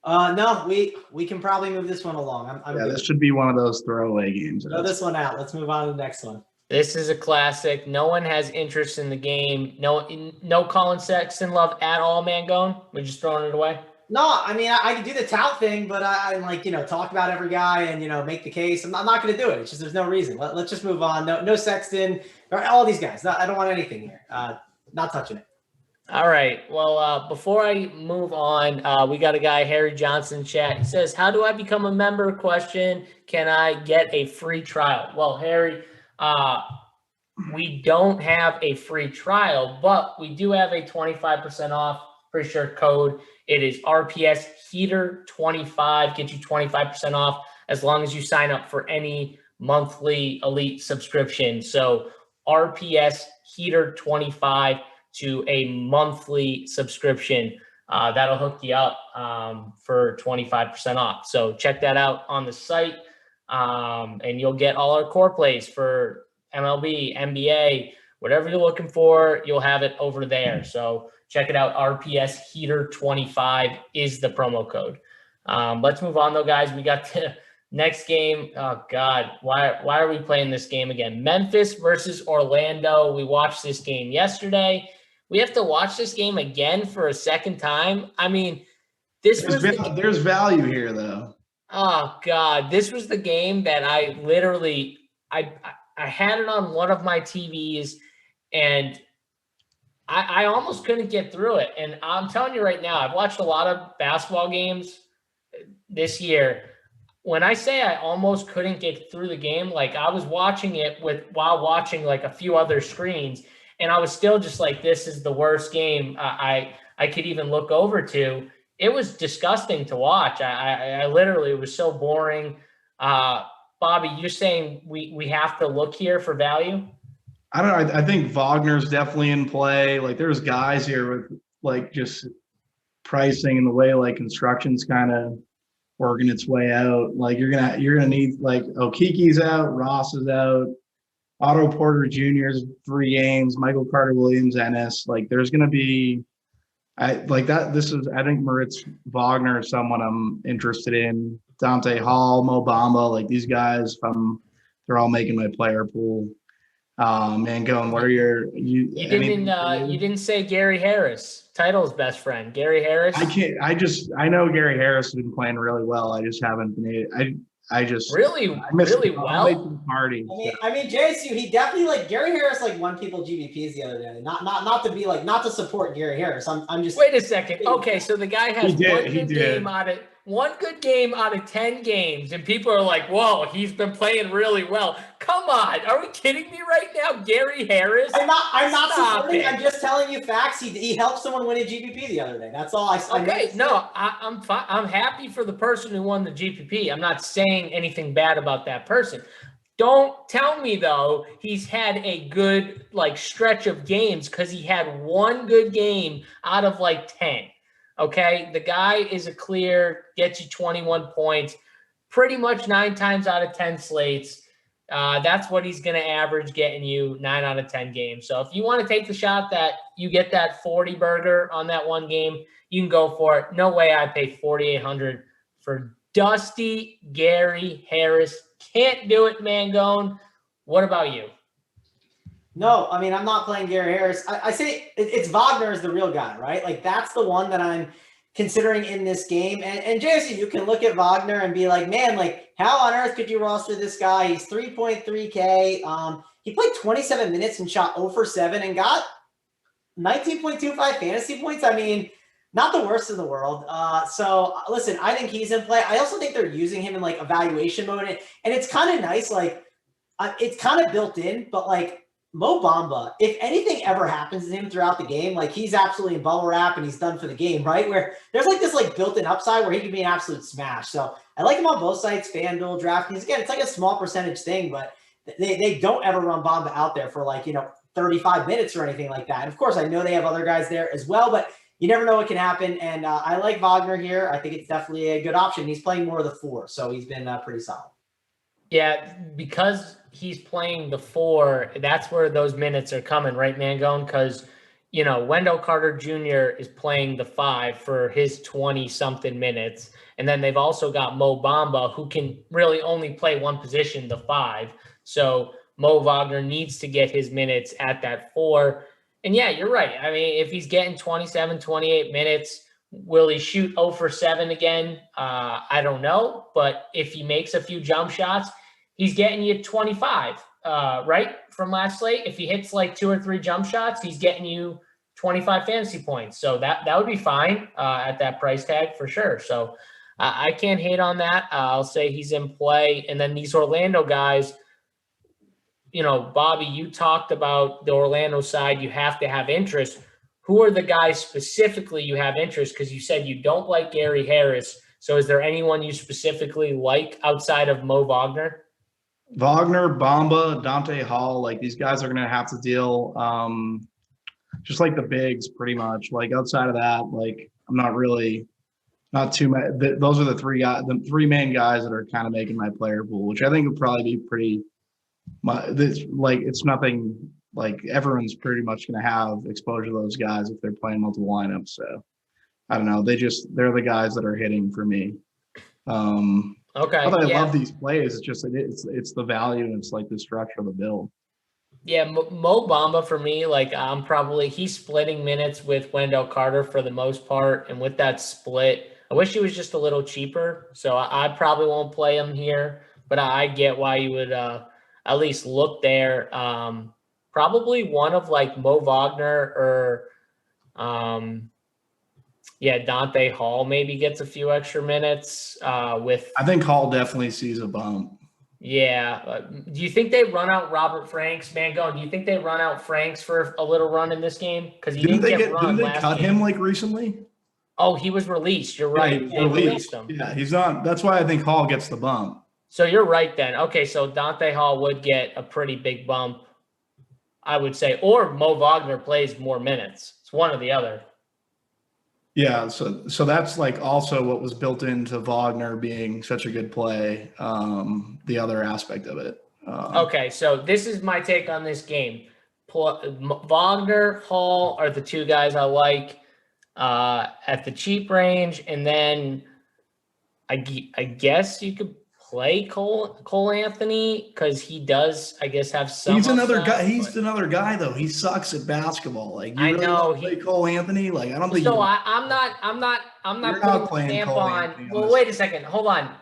No, we can probably move this one along. I'm this should be one of those throwaway games. Throw this one out. Let's move on to the next one. This is a classic. No one has interest in the game. No Colin Sexton love at all, Mangone. We're just throwing it away. No, I mean, I can do the tout thing, but I like, talk about every guy and, make the case. I'm not going to do it. It's just there's no reason. Let's just move on. No Sexton or all these guys. No, I don't want anything here. Not touching it. All right. Well, before I move on, we got a guy, Harry Johnson, chat. He says, "How do I become a member?" Question: Can I get a free trial? Well, Harry, we don't have a free trial, but we do have a 25% off pretty sure code. It is RPS Heater 25. Get you 25% off as long as you sign up for any monthly elite subscription. So RPS Heater 25 to a monthly subscription. That'll hook you up for 25% off. So check that out on the site, and you'll get all our core plays for MLB, NBA, whatever you're looking for, you'll have it over there. So check it out. RPS Heater 25 is the promo code. Let's move on though, guys. We got the next game. Oh God, why are we playing this game again? Memphis versus Orlando. We watched this game yesterday. We have to watch this game again for a second time. I mean, there's value here though. Oh God, this was the game that I literally I had it on one of my TVs, and I almost couldn't get through it. And I'm telling you right now, I've watched a lot of basketball games this year. When I say I almost couldn't get through the game, like I was watching it while watching like a few other screens, and I was still just like, this is the worst game I could even look over to. It was disgusting to watch. I literally, it was so boring. Bobby, you're saying we have to look here for value? I don't know. I think Wagner's definitely in play. Like there's guys here with like just pricing and the way like construction's kind of working its way out. Like you're gonna need like Okiki's out, Ross is out, Otto Porter Jr.'s 3 games, Michael Carter Williams, Ennis. Like there's gonna be I think Moritz Wagner is someone I'm interested in. Dante Hall, Mo Bamba, like these guys, they're all making my player pool. Mangone, what are you didn't say Gary Harris, Title's best friend, Gary Harris. I know Gary Harris has been playing really well. I just haven't been able, I really well. Party. I mean, JSU, he definitely like Gary Harris like won people GBPs the other day. Not to be like not to support Gary Harris. I'm just wait a second. Okay, so the guy has one good game out of 10 games, and people are like, "Whoa, he's been playing really well." Come on, are we kidding me right now, Gary Harris? I'm not supporting. I'm just telling you facts. He helped someone win a GPP the other day. That's all I. Okay, I'm fine. I'm happy for the person who won the GPP. I'm not saying anything bad about that person. Don't tell me though he's had a good like stretch of games, because he had one good game out of like 10. Okay, the guy is a clear, gets you 21 points, pretty much 9 times out of 10 slates. That's what he's going to average, getting you 9 out of 10 games. So if you want to take the shot that you get that 40 burger on that one game, you can go for it. No way I pay $4,800 for Dusty Gary Harris. Can't do it, Mangone. What about you? No, I mean, I'm not playing Gary Harris. I say it's Wagner is the real guy, right? Like that's the one that I'm considering in this game. And JSU, you can look at Wagner and be like, man, like how on earth could you roster this guy? He's 3.3K. He played 27 minutes and shot 0 for 7 and got 19.25 fantasy points. I mean, not the worst in the world. So listen, I think he's in play. I also think they're using him in like evaluation mode. And it's kind of nice. Like it's kind of built in, but like, Mo Bamba, if anything ever happens to him throughout the game, like he's absolutely in bubble wrap and he's done for the game, right? Where there's like this like built-in upside where he can be an absolute smash. So I like him on both sites, FanDuel, DraftKings. Again, it's like a small percentage thing, but they don't ever run Bamba out there for like, 35 minutes or anything like that. And of course, I know they have other guys there as well, but you never know what can happen. And I like Wagner here. I think it's definitely a good option. He's playing more of the 4, so he's been pretty solid. Yeah, because he's playing the 4, that's where those minutes are coming, right, Mangone? Because, Wendell Carter Jr. is playing the 5 for his 20-something minutes. And then they've also got Mo Bamba, who can really only play one position, the 5. So Mo Wagner needs to get his minutes at that 4. And yeah, you're right. I mean, if he's getting 27, 28 minutes, will he shoot 0 for 7 again? I don't know. But if he makes a few jump shots, he's getting you 25, right, from last slate. If he hits like 2 or 3 jump shots, he's getting you 25 fantasy points. So that would be fine at that price tag for sure. So I can't hate on that. I'll say he's in play. And then these Orlando guys, Bobby, you talked about the Orlando side. You have to have interest. Who are the guys specifically you have interest? Because you said you don't like Gary Harris. So is there anyone you specifically like outside of Mo Wagner? Wagner, Bamba, Dante Hall, like these guys are going to have to deal just like the bigs pretty much. Like outside of that, like I'm not too much. Those are the three main guys that are kind of making my player pool, which I think would probably be pretty it's nothing like everyone's pretty much going to have exposure to those guys if they're playing multiple lineups. So I don't know. They're the guys that are hitting for me. Okay. I love these plays. It's just it's the value and it's like the structure of the build. Yeah, Mo Bamba for me, like he's splitting minutes with Wendell Carter for the most part, and with that split, I wish he was just a little cheaper. So I probably won't play him here, but I get why you would at least look there. Probably one of like Mo Wagner or Dante Hall maybe gets a few extra minutes I think Hall definitely sees a bump. Yeah. Do you think they run out Robert Franks, Mangone? Do you think they run out Franks for a little run in this game? Because didn't they cut him like recently? Oh, he was released. You're right. Yeah, they released him. Yeah, he's on. That's why I think Hall gets the bump. So you're right then. Okay, so Dante Hall would get a pretty big bump, I would say. Or Mo Wagner plays more minutes. It's one or the other. Yeah, so that's like also what was built into Wagner being such a good play. The other aspect of it. Okay, so this is my take on this game. Wagner, Hall are the two guys I like at the cheap range, and then I guess you could play Cole Anthony because he does, I guess, have some. He's another guy. He's another guy though. He sucks at basketball. Like you really want to play Cole Anthony. Like I don't think. So I'm not putting stamp on. Well, wait a second. Hold on.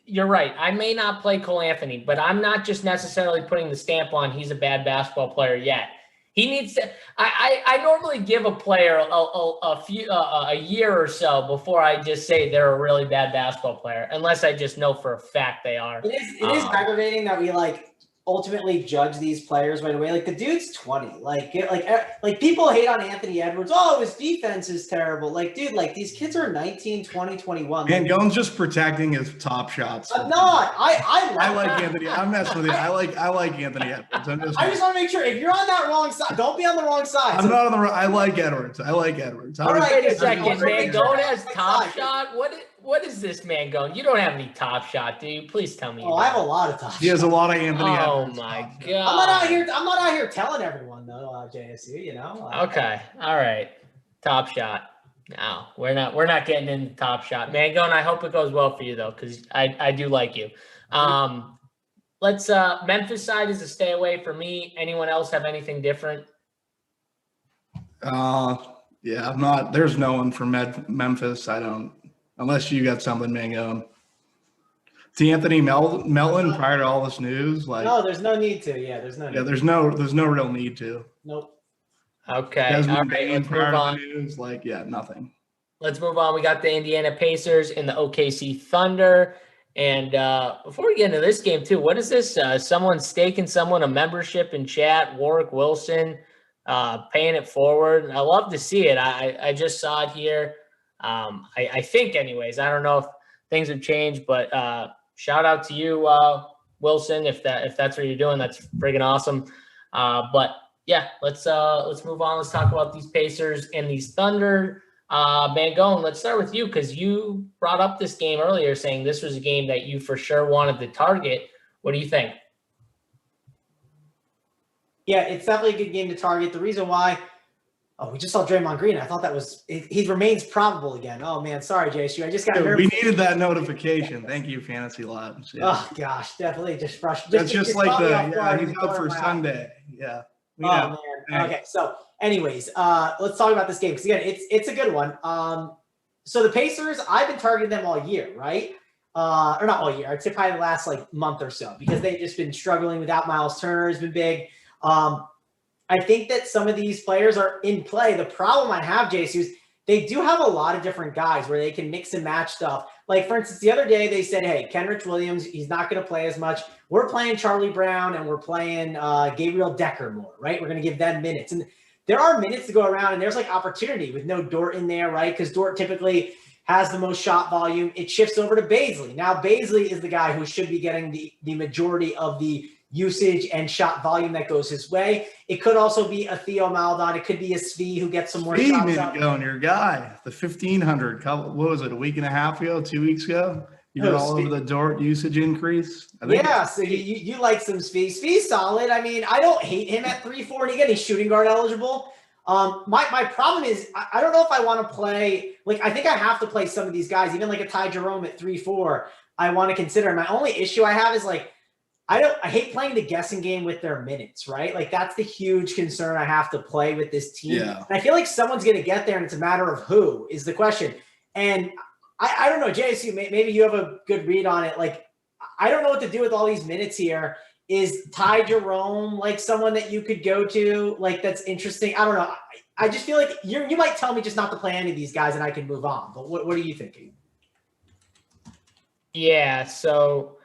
You're right. I may not play Cole Anthony, but I'm not just necessarily putting the stamp on he's a bad basketball player yet. He needs to. I normally give a player a year or so before I just say they're a really bad basketball player, unless I just know for a fact they are. It is aggravating that we ultimately judge these players right away. Like the dude's 20. Like people hate on Anthony Edwards. Oh, his defense is terrible. Like, dude, these kids are 19, 20, 21. Mangone's just protecting his top shots. I'm not. I like Anthony. I'm messing with you. I like Anthony Edwards. I just want to make sure if you're on that wrong side, don't be on the wrong side. I'm not on the wrong. I like Edwards. All right, wait a second. Mangone has top shot. What is this, Mangone? You don't have any top shot, do you? Please tell me. Oh, I have a lot of top shot. He has a lot of Anthony Edwards. Oh my god. I'm not out here telling everyone though, JSU, Okay. All right. Top shot. No, we're not getting into top shot. Mangone, I hope it goes well for you though, because I do like you. Let's Memphis side is a stay away for me. Anyone else have anything different? Yeah, I'm not. There's no one from Memphis. I don't, unless you got something, Mangone. D'Anthony Melton prior to all this news, no, there's no need to. Yeah, there's no. Yeah, there's no real need to. Nope. Okay. All right, let's move on. News, nothing. Let's move on. We got the Indiana Pacers and the OKC Thunder. And before we get into this game too, what is this? Someone staking someone a membership in chat. Warwick Wilson paying it forward. I love to see it. I just saw it here. I think, anyways. I don't know if things have changed, but shout out to you, Wilson. If that's what you're doing, that's friggin' awesome. But yeah, let's move on. Let's talk about these Pacers and these Thunder. Mangone, let's start with you because you brought up this game earlier, saying this was a game that you for sure wanted to target. What do you think? Yeah, it's definitely a good game to target. The reason why. Oh, we just saw Draymond Green. I thought that was he remains probable again. Oh man, sorry, JSU. I just got nervous. We needed that notification. Thank you, Fantasy Labs. Yeah. Oh gosh, definitely just frustrated. That's just like he's out for Sunday. Yeah. Oh man. Okay, so anyways, let's talk about this game because again, it's a good one. So the Pacers, I've been targeting them all year, right? Or not all year. I'd say probably the last month or so because they've just been struggling without Miles Turner has been big. I think that some of these players are in play. The problem I have, JSU, is they do have a lot of different guys where they can mix and match stuff. Like, for instance, the other day they said, hey, Kenrich Williams, he's not going to play as much. We're playing Charlie Brown and we're playing Gabriel Decker more, right? We're going to give them minutes. And there are minutes to go around, and there's like opportunity with no Dort in there, right? Because Dort typically has the most shot volume. It shifts over to Baisley. Now, Baisley is the guy who should be getting the majority of the usage and shot volume that goes his way. It could also be a Theo Maldon. It could be a Svi who gets some more shots up. Your guy, the 1,500. What was it, a week and a half ago, 2 weeks ago? You were all over the Dort usage increase. Yeah, so you like some Svi. Svi's solid. I mean, I don't hate him at 3-4, and again, he's shooting guard eligible. My problem is I don't know if I want to play, like, I think I have to play some of these guys, even like a Ty Jerome at 3-4. I want to consider. My only issue I have is like, I hate playing the guessing game with their minutes, right? Like, that's the huge concern I have to play with this team. Yeah. And I feel like someone's going to get there, and it's a matter of who is the question. And I don't know, JSU, maybe you have a good read on it. Like, I don't know what to do with all these minutes here. Is Ty Jerome like someone that you could go to? Like, that's interesting. I don't know. I just feel like you might tell me just not to play any of these guys and I can move on. But what are you thinking? Yeah, so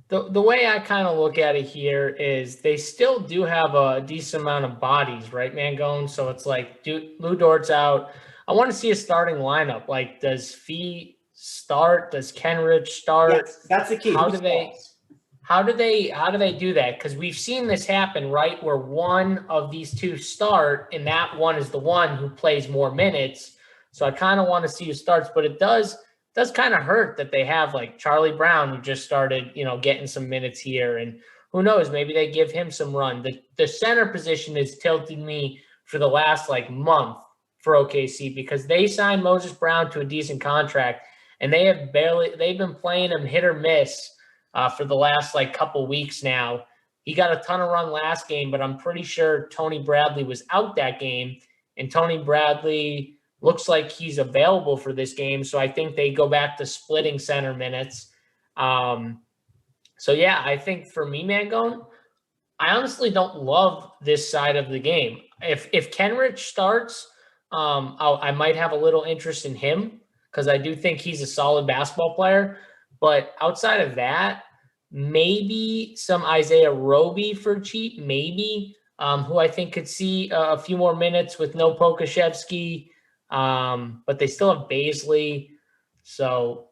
the way I kind of look at it here is they still do have a decent amount of bodies, right, Mangone? So it's like Lou Dort's out. I want to see a starting lineup. Like, does Fee start? Does Kenrich start? Yes, that's the key. How do they do that? Because we've seen this happen, right? Where one of these two start, and that one is the one who plays more minutes. So I kind of want to see who starts, but it does kind of hurt that they have like Charlie Brown, who just started, getting some minutes here, and who knows, maybe they give him some run. The center position has tilted me for the last like month for OKC because they signed Moses Brown to a decent contract, and they've been playing him hit or miss for the last like couple weeks now. He got a ton of run last game, but I'm pretty sure Tony Bradley was out that game, and Tony Bradley looks like he's available for this game. So I think they go back to splitting center minutes. So yeah, I think for me, Mangone, I honestly don't love this side of the game. If Kenrich starts, I might have a little interest in him because I do think he's a solid basketball player. But outside of that, maybe some Isaiah Roby for cheap, maybe, who I think could see a few more minutes with no Pokashevsky. But they still have Baisley. So,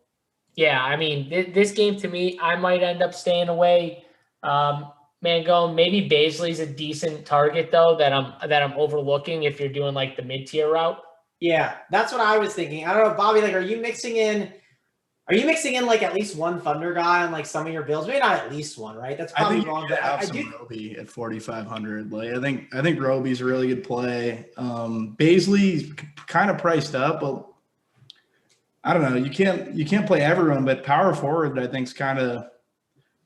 yeah, I mean, this game to me, I might end up staying away. Mangone, maybe Baisley's a decent target though that I'm overlooking if you're doing like the mid-tier route. Yeah, that's what I was thinking. I don't know, Bobby, like, are you mixing in like at least one Thunder guy on like some of your builds? Maybe not at least one, right? That's probably wrong. But I do Roby at 4,500. Like, I think Roby's a really good play. Baisley's kind of priced up, but I don't know. You can't play everyone, but power forward I think is kind of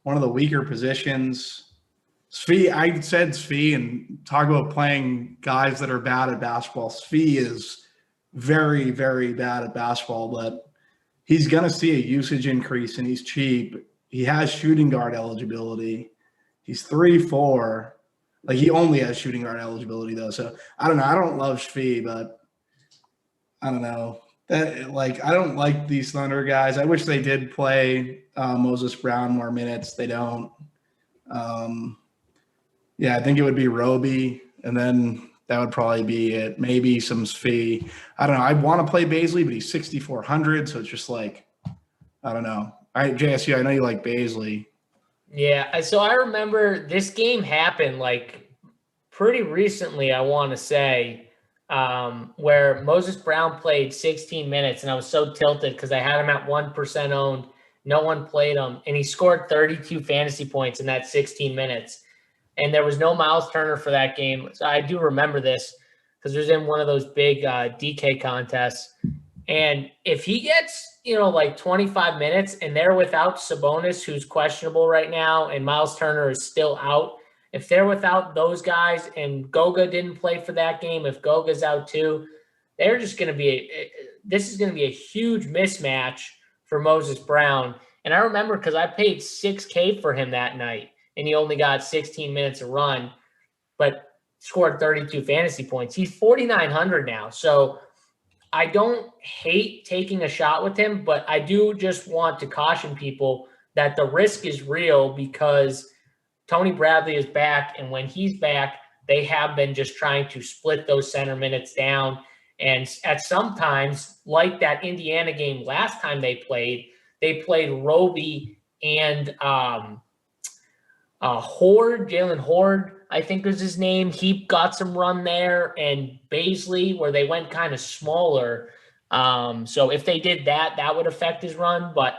one of the weaker positions. Svi, I said Svi, and talk about playing guys that are bad at basketball. Svi is very, very bad at basketball, but he's going to see a usage increase, and he's cheap. He has shooting guard eligibility. He's 3-4. Like, he only has shooting guard eligibility, though. So, I don't know. I don't love Svi, but I don't know. I don't like these Thunder guys. I wish they did play Moses Brown more minutes. They don't. Yeah, I think it would be Roby, and then that would probably be it. Maybe some Svi. I don't know. I want to play Baisley, but he's 6,400, so it's just like, I don't know. JSU, I know you like Baisley. Yeah, so I remember this game happened like pretty recently, I want to say, where Moses Brown played 16 minutes, and I was so tilted because I had him at 1% owned. No one played him, and he scored 32 fantasy points in that 16 minutes. And there was no Miles Turner for that game. So I do remember this because it was in one of those big DK contests. And if he gets, like 25 minutes and they're without Sabonis, who's questionable right now, and Miles Turner is still out, if they're without those guys and Goga didn't play for that game, if Goga's out too, they're just going to be this is going to be a huge mismatch for Moses Brown. And I remember because I paid $6K for him that night, and he only got 16 minutes of run. But scored 32 fantasy points. He's 4,900 now. So I don't hate taking a shot with him, but I do just want to caution people that the risk is real because Tony Bradley is back. And when he's back, they have been just trying to split those center minutes down. And at some times, like that Indiana game last time they played Roby and Jalen Horde, I think was his name. He got some run there, and Baisley, where they went kind of smaller. So if they did that, that would affect his run. But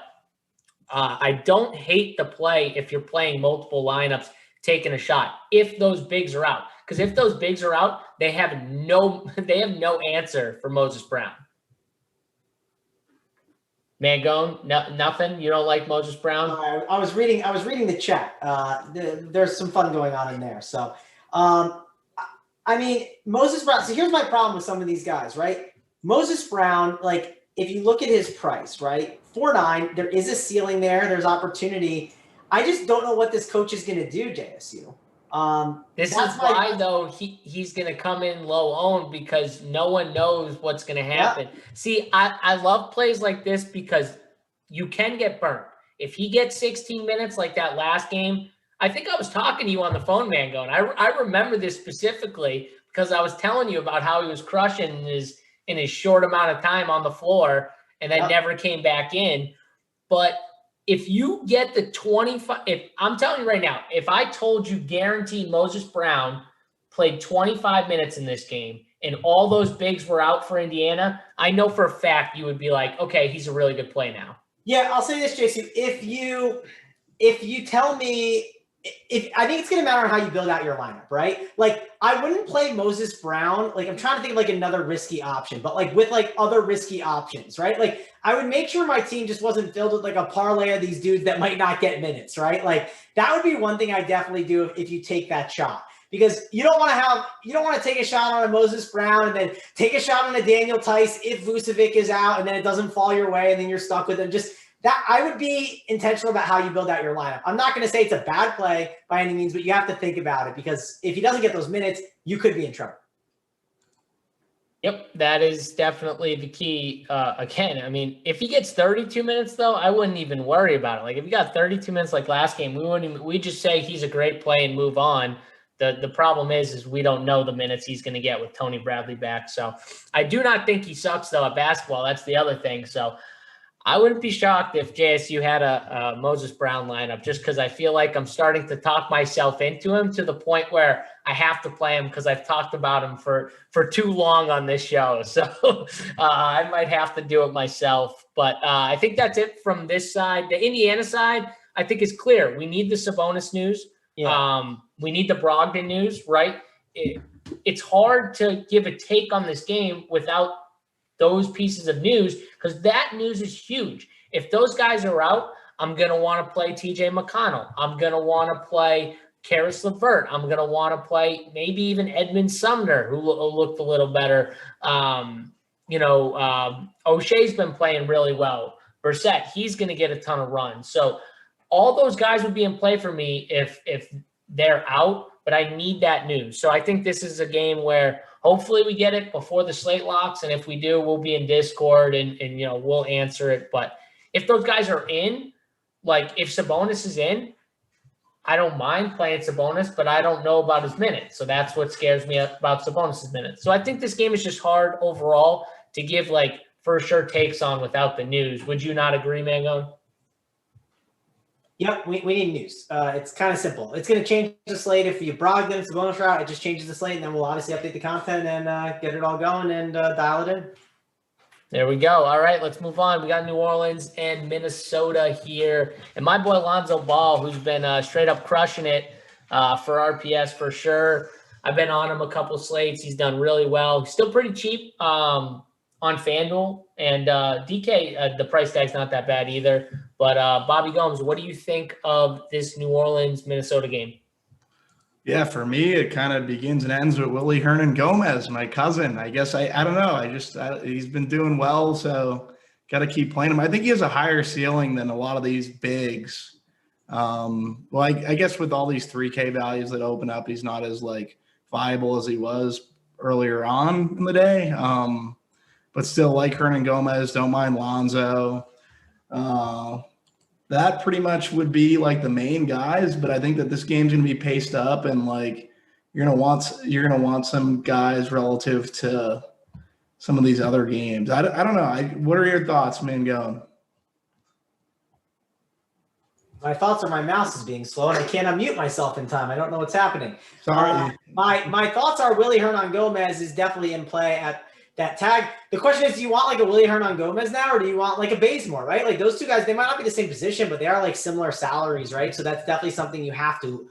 I don't hate the play if you're playing multiple lineups, taking a shot if those bigs are out. Because if those bigs are out, they have no answer for Moses Brown. Mangone, nothing. You don't like Moses Brown? I was reading the chat. There's some fun going on in there. So, I mean, Moses Brown. So here's my problem with some of these guys, right? Moses Brown, like if you look at his price, right, 4.9, there is a ceiling there. There's opportunity. I just don't know what this coach is going to do, JSU. This is why, though, he's going to come in low owned because no one knows what's going to happen. Yeah. See, I love plays like this because you can get burnt. If he gets 16 minutes like that last game, I think I was talking to you on the phone, Mangone. I remember this specifically because I was telling you about how he was crushing in his short amount of time on the floor and then never came back in. But if you get the 25, I'm telling you right now, if I told you guaranteed Moses Brown played 25 minutes in this game and all those bigs were out for Indiana, I know for a fact you would be like, okay, he's a really good play now. Yeah, I'll say this, JC. If you tell me, I think it's going to matter on how you build out your lineup, right? Like, I wouldn't play Moses Brown. Like, I'm trying to think of like another risky option, but like with like other risky options, right? Like, I would make sure my team just wasn't filled with like a parlay of these dudes that might not get minutes, right? Like, that would be one thing I definitely do if you take that shot, because you don't want to take a shot on a Moses Brown and then take a shot on a Daniel Tice if Vucevic is out and then it doesn't fall your way and then you're stuck with him. Just that, I would be intentional about how you build out your lineup. I'm not going to say it's a bad play by any means, but you have to think about it because if he doesn't get those minutes, you could be in trouble. Yep, that is definitely the key. Again, I mean, if he gets 32 minutes, though, I wouldn't even worry about it. Like, if he got 32 minutes like last game, we just say he's a great play and move on. The problem is we don't know the minutes he's going to get with Tony Bradley back. So I do not think he sucks, though, at basketball. That's the other thing. So I wouldn't be shocked if JSU had a Moses Brown lineup just because I feel like I'm starting to talk myself into him to the point where I have to play him because I've talked about him for too long on this show. So I might have to do it myself. But I think that's it from this side. The Indiana side, I think, is clear. We need the Sabonis news. Yeah. We need the Brogdon news, right? It's hard to give a take on this game without those pieces of news because that news is huge. If those guys are out, I'm going to want to play TJ McConnell. I'm going to want to play Karis LeVert. I'm going to want to play maybe even Edmund Sumner, who looked a little better. O'Shea's been playing really well. Brissett, he's going to get a ton of runs. So all those guys would be in play for me if they're out, but I need that news. So I think this is a game where hopefully we get it before the slate locks, and if we do, we'll be in Discord and we'll answer it. But if those guys are in, like if Sabonis is in, I don't mind playing Sabonis, but I don't know about his minutes. So that's what scares me about Sabonis' minutes. So I think this game is just hard overall to give like for sure takes on without the news. Would you not agree, Mangone? Yep, we need news. It's kind of simple. It's going to change the slate. If you Brogdon, Sabonis route, it just changes the slate, and then we'll obviously update the content and get it all going and dial it in. There we go. All right, let's move on. We got New Orleans and Minnesota here. And my boy Lonzo Ball, who's been straight up crushing it for RPS for sure. I've been on him a couple slates. He's done really well. He's still pretty cheap on FanDuel. And DK, the price tag's not that bad either. But Bobby Gomes, what do you think of this New Orleans-Minnesota game? Yeah, for me, it kind of begins and ends with Willie Hernan Gomez, my cousin. I guess I don't know. He's been doing well, so got to keep playing him. I think he has a higher ceiling than a lot of these bigs. I guess with all these 3K values that open up, he's not as like viable as he was earlier on in the day. But still like Hernangomez, don't mind Lonzo. That pretty much would be like the main guys, but I think that this game's going to be paced up and like you're going to want some guys relative to some of these other games. I don't know. What are your thoughts, Mangone? My thoughts are my mouse is being slow and I can't unmute myself in time. I don't know what's happening. Sorry. My thoughts are Willy Hernangomez is definitely in play at that tag. The question is, do you want like a Willy Hernangomez now, or do you want like a Bazemore, right? Like those two guys, they might not be the same position, but they are like similar salaries, right? So that's definitely something you have to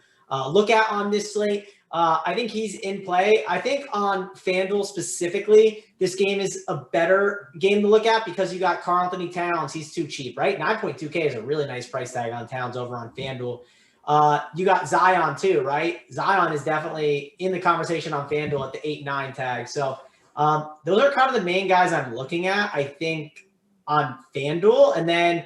look at on this slate. I think he's in play. I think on FanDuel specifically, this game is a better game to look at because you got Karl-Anthony Towns. He's too cheap, right? 9.2K is a really nice price tag on Towns over on FanDuel. You got Zion too, right? Zion is definitely in the conversation on FanDuel at the 8-9 tag. So those are kind of the main guys I'm looking at, I think, on FanDuel. And then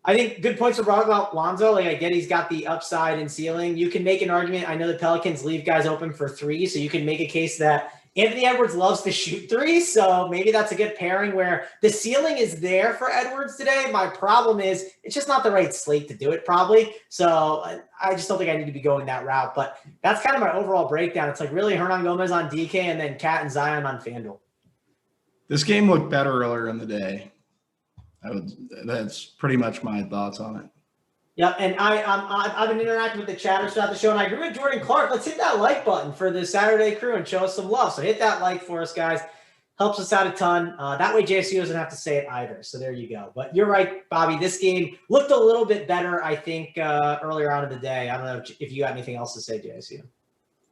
I think good points were brought about Lonzo. Like I get he's got the upside and ceiling. You can make an argument. I know the Pelicans leave guys open for three, so you can make a case that Anthony Edwards loves to shoot three, so maybe that's a good pairing where the ceiling is there for Edwards today. My problem is it's just not the right slate to do it probably. So I just don't think I need to be going that route. But that's kind of my overall breakdown. It's like really Hernangomez on DK and then Cat and Zion on FanDuel. This game looked better earlier in the day. That's pretty much my thoughts on it. Yep, and I've been interacting with the chatters throughout the show, and I agree with Jordan Clark. Let's hit that like button for the Saturday crew and show us some love. So hit that like for us, guys. Helps us out a ton. That way JSU doesn't have to say it either. So there you go. But you're right, Bobby. This game looked a little bit better, I think, earlier on in the day. I don't know if you got anything else to say, JSU.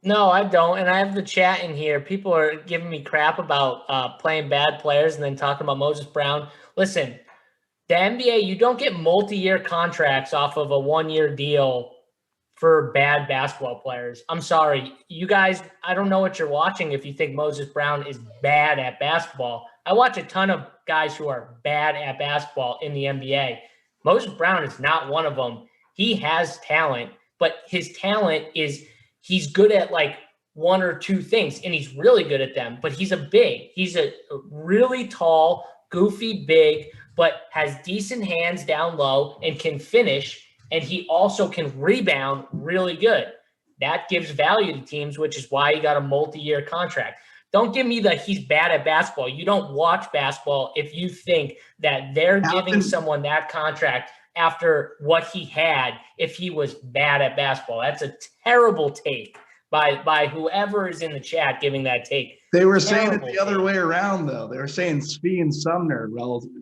No, I don't. And I have the chat in here. People are giving me crap about playing bad players and then talking about Moses Brown. Listen, the NBA, you don't get multi-year contracts off of a one-year deal for bad basketball players. I'm sorry. You guys, I don't know what you're watching if you think Moses Brown is bad at basketball. I watch a ton of guys who are bad at basketball in the NBA. Moses Brown is not one of them. He has talent, but his talent is he's good at like one or two things, and he's really good at them, but he's a big. He's a really tall, goofy big, but has decent hands down low and can finish, and he also can rebound really good. That gives value to teams, which is why he got a multi-year contract. Don't give me that he's bad at basketball. You don't watch basketball if you think that they're giving someone that contract after what he had if he was bad at basketball. That's a terrible take by whoever is in the chat giving that take. They were saying it the other way around, though. They were saying Svi and Sumner,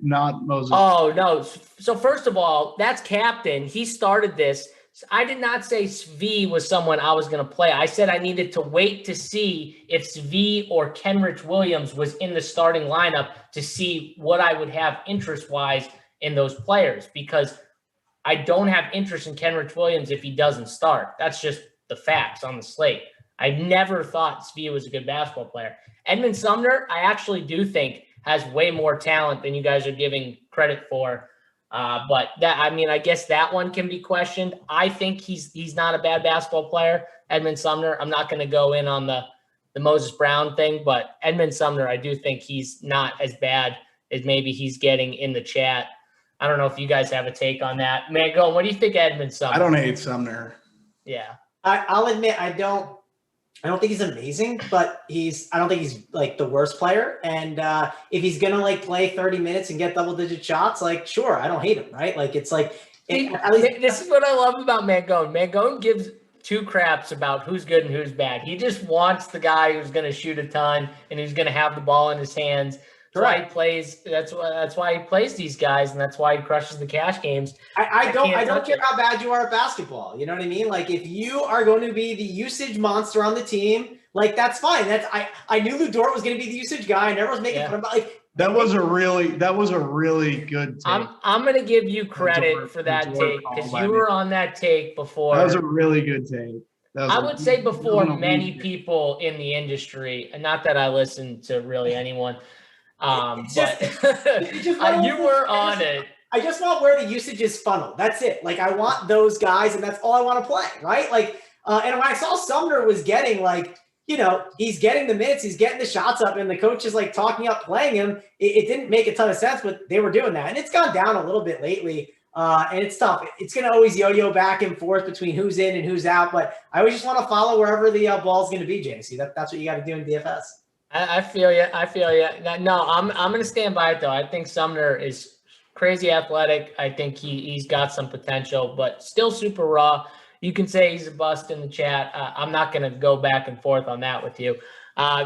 not Moses. Oh, no. So first of all, that's captain. He started this. I did not say Svi was someone I was going to play. I said I needed to wait to see if Svi or Kenrich Williams was in the starting lineup to see what I would have interest-wise in those players, because I don't have interest in Kenrich Williams if he doesn't start. That's just the facts on the slate. I never thought Svi was a good basketball player. Edmund Sumner, I actually do think has way more talent than you guys are giving credit for. But that, I mean, I guess that one can be questioned. I think he's not a bad basketball player, Edmund Sumner. I'm not going to go in on the Moses Brown thing, but Edmund Sumner, I do think he's not as bad as maybe he's getting in the chat. I don't know if you guys have a take on that. Mangone, what do you think of Edmund Sumner? I don't hate Sumner. Yeah. I'll admit I don't think he's amazing, but I don't think he's like the worst player. And if he's gonna like play 30 minutes and get double-digit shots, like sure, I don't hate him, right? Like it's like at least this is what I love about Mangone. Mangone gives two craps about who's good and who's bad. He just wants the guy who's gonna shoot a ton and who's gonna have the ball in his hands. That's why he plays. That's why he plays these guys, and that's why he crushes the cash games. I don't care how bad you are at basketball. You know what I mean? Like if you are going to be the usage monster on the team, like that's fine. I knew Lou Dort was going to be the usage guy, and everyone's making fun about like that was a really good take. I'm going to give you credit for that take because you were on that take before. That was a really good take. I would say before many people in the industry, and not that I listen to really anyone. But you were on it. I just want where the usage is funneled. That's it. Like I want those guys, and that's all I want to play, right? Like, and when I saw Sumner was getting like he's getting the minutes, he's getting the shots up, and the coach is like talking up playing him. It didn't make a ton of sense, but they were doing that. And it's gone down a little bit lately. And it's tough. It's going to always yo-yo back and forth between who's in and who's out. But I always just want to follow wherever the ball's going to be, JC. That's what you got to do in DFS. I feel you. No, I'm going to stand by it, though. I think Sumner is crazy athletic. I think he's got some potential, but still super raw. You can say he's a bust in the chat. I'm not going to go back and forth on that with you.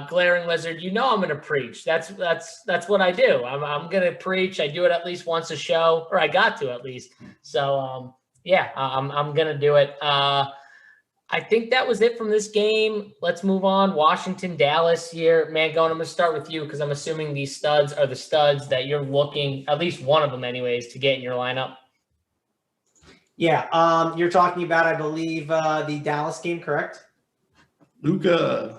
Glaring Lizard, I'm going to preach. That's what I do. I'm going to preach. I do it at least once a show, or I got to at least. So, I'm going to do it. I think that was it from this game. Let's move on. Washington, Dallas here. Mangone, I'm going to start with you because I'm assuming these studs are the studs that you're looking, at least one of them anyways, to get in your lineup. Yeah, you're talking about, I believe, the Dallas game, correct? Luka.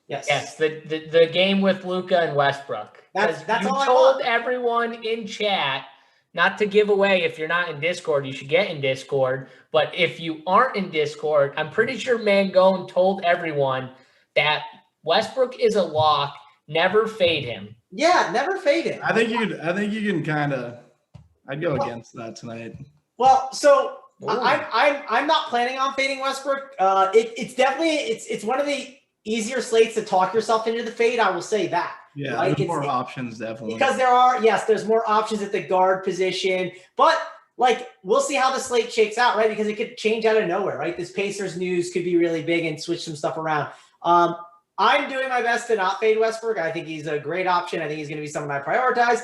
Yes, the game with Luka and Westbrook. That's you all I told want. everyone in chat not to give away. If you're not in Discord, you should get in Discord. But if you aren't in Discord, I'm pretty sure Mangone told everyone that Westbrook is a lock. Never fade him. Yeah, never fade him. I think you can kind of. I'd go against that tonight. Well, so I'm not planning on fading Westbrook. It's definitely it's one of the easier slates to talk yourself into the fade. I will say that. Yeah, right? there's more options definitely. Because there's more options at the guard position, but we'll see how the slate shakes out, right? Because it could change out of nowhere, right? This Pacers news could be really big and switch some stuff around. I'm doing my best to not fade Westbrook. I think he's a great option. I think he's going to be someone I prioritize.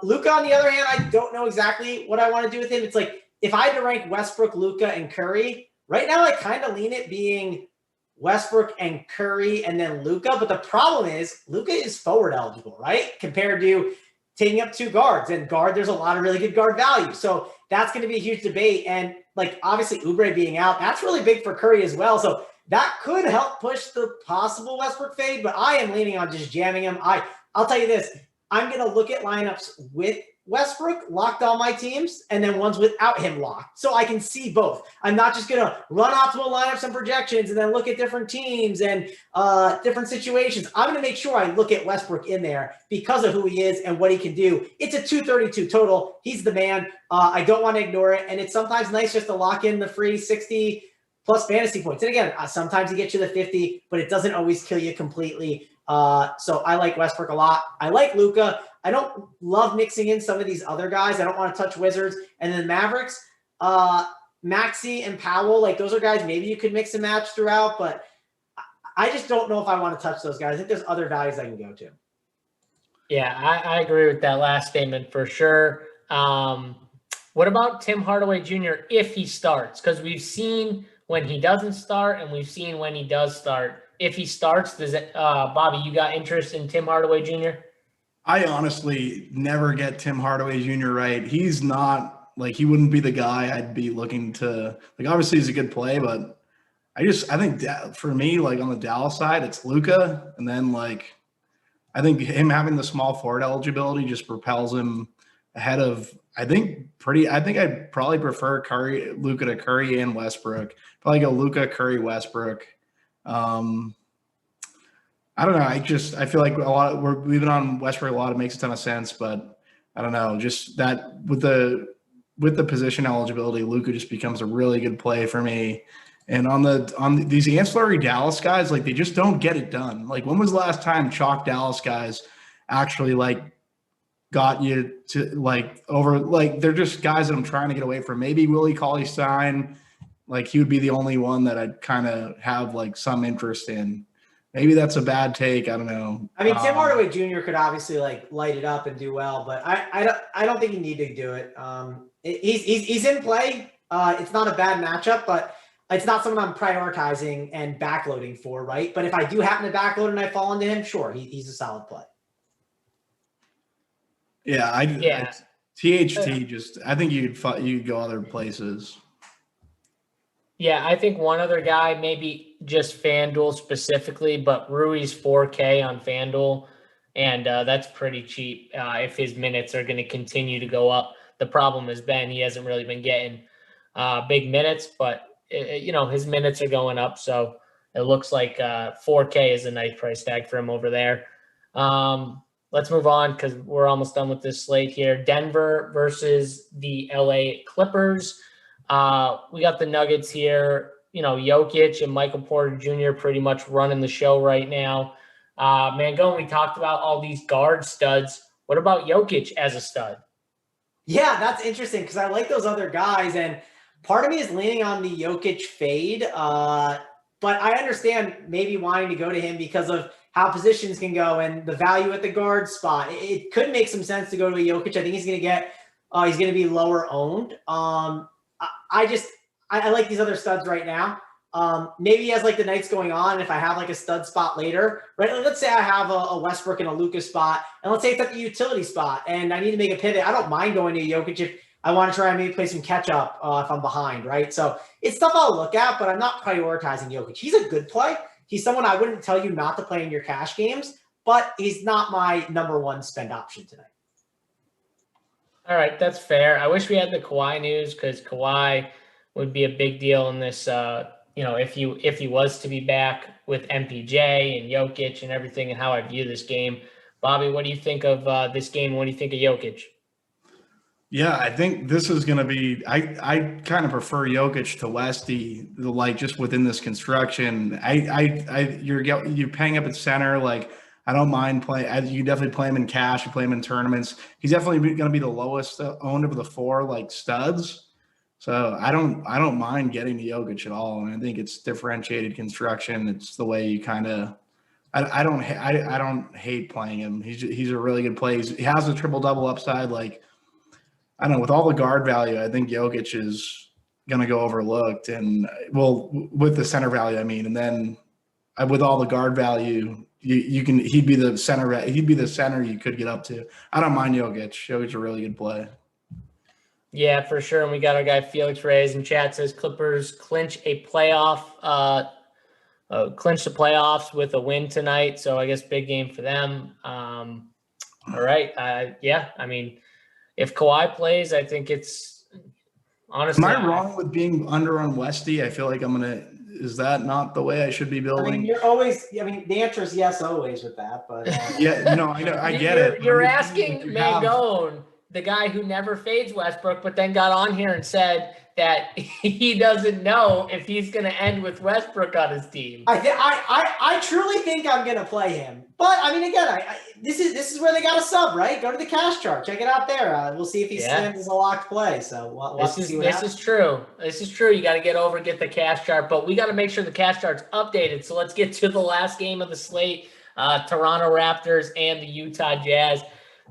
Luka, on the other hand, I don't know exactly what I want to do with him. It's like if I had to rank Westbrook, Luka, and Curry, right now I kind of lean it being Westbrook and Curry and then Luka. But the problem is Luka is forward eligible, right? Compared to taking up two guards. And guard, there's a lot of really good guard value. So that's going to be a huge debate. And obviously Oubre being out, that's really big for Curry as well. So that could help push the possible Westbrook fade, but I am leaning on just jamming him. I'll tell you this. I'm going to look at lineups with Westbrook, locked all my teams, and then ones without him locked. So I can see both. I'm not just going to run optimal lineups and projections and then look at different teams and different situations. I'm going to make sure I look at Westbrook in there because of who he is and what he can do. It's a 232 total. He's the man. I don't want to ignore it. And it's sometimes nice just to lock in the free 60 plus fantasy points. And again, sometimes he gets you the 50, but it doesn't always kill you completely. So I like Westbrook a lot. I like Luka. I don't love mixing in some of these other guys. I don't want to touch Wizards. And then Mavericks, Maxey and Powell, those are guys maybe you could mix and match throughout, but I just don't know if I want to touch those guys. I think there's other values I can go to. Yeah, I agree with that last statement for sure. What about Tim Hardaway Jr. if he starts? Because we've seen when he doesn't start and we've seen when he does start. If he starts, does it, Bobby, you got interest in Tim Hardaway Jr.? I honestly never get Tim Hardaway Jr. right. He's not he wouldn't be the guy I'd be looking to obviously he's a good play, but I think for me, on the Dallas side, it's Luka. And then I think him having the small forward eligibility just propels him ahead of, I think I'd probably prefer Luka to Curry and Westbrook. Probably go Luka, Curry, Westbrook. I don't know. I feel like we're leaving on Westbrook a lot. It makes a ton of sense, but I don't know. Just that with the position eligibility, Luka just becomes a really good play for me. And on these ancillary Dallas guys, they just don't get it done. When was the last time chalk Dallas guys actually got you to over they're just guys that I'm trying to get away from. Maybe Willie Cauley-Stein, he would be the only one that I'd kind of have some interest in. Maybe that's a bad take. I don't know. I mean, Tim Hardaway Jr. could obviously light it up and do well, but I don't think you need to do it. He's in play. It's not a bad matchup, but it's not someone I'm prioritizing and backloading for, right? But if I do happen to backload and I fall into him, sure, he's a solid play. Yeah, THT just. I think you'd go other places. Yeah, I think one other guy, maybe just FanDuel specifically, but Rui's 4K on FanDuel, and that's pretty cheap if his minutes are going to continue to go up. The problem has been he hasn't really been getting big minutes, but, his minutes are going up. So, it looks like 4K is a nice price tag for him over there. Let's move on because we're almost done with this slate here. Denver versus the LA Clippers. We got the Nuggets here. You know, Jokic and Michael Porter Jr. pretty much running the show right now. Mangone, we talked about all these guard studs. What about Jokic as a stud? Yeah, that's interesting because I like those other guys, and part of me is leaning on the Jokic fade. But I understand maybe wanting to go to him because of how positions can go and the value at the guard spot. It could make some sense to go to a Jokic. I think he's going to be lower owned. I like these other studs right now. Maybe he has like the nights going on. If I have like a stud spot later, right? Like, let's say I have a Westbrook and a Lucas spot, and let's say it's at the utility spot, and I need to make a pivot. I don't mind going to Jokic if I want to try and maybe play some catch up if I'm behind, right? So it's stuff I'll look at, but I'm not prioritizing Jokic. He's a good play. He's someone I wouldn't tell you not to play in your cash games, but he's not my number one spend option tonight. All right, that's fair. I wish we had the Kawhi news because Kawhi would be a big deal in this. If he was to be back with MPJ and Jokic and everything, and how I view this game. Bobby, what do you think of this game? What do you think of Jokic? Yeah, I think this is going to be. I kind of prefer Jokic to Westy, like just within this construction. You're paying up at center. Like I don't mind playing. You definitely play him in cash. You play him in tournaments. He's definitely going to be the lowest owned of the four like studs. So I don't mind getting the Jokic at all, and I think it's differentiated construction. It's the way you kind of. I don't hate playing him. He's a really good play. He has a triple double upside. Like I don't know, with all the guard value, I think Jokic is going to go overlooked, and with the center value, I mean, and then with all the guard value, he'd be the center you could get up to. I don't mind Jokic. Jokic's a really good play. Yeah, for sure. And we got our guy Felix Reyes in chat says Clippers clinch the playoffs with a win tonight. So I guess big game for them. All right. Yeah. I mean, if Kawhi plays, I think it's honestly. Am I wrong with being under on Westy? I feel like is that not the way I should be building? I mean, the answer is yes, always with that, but yeah, no, I know, I get it. You're asking Mangone, the guy who never fades Westbrook, but then got on here and said that he doesn't know if he's going to end with Westbrook on his team. I truly think I'm going to play him. But, I mean, again, this is where they got a sub, right? Go to the cash chart. Check it out there. We'll see if he stands as a locked play. So this is true. This is true. You got to get the cash chart. But we got to make sure the cash chart's updated. So let's get to the last game of the slate, Toronto Raptors and the Utah Jazz.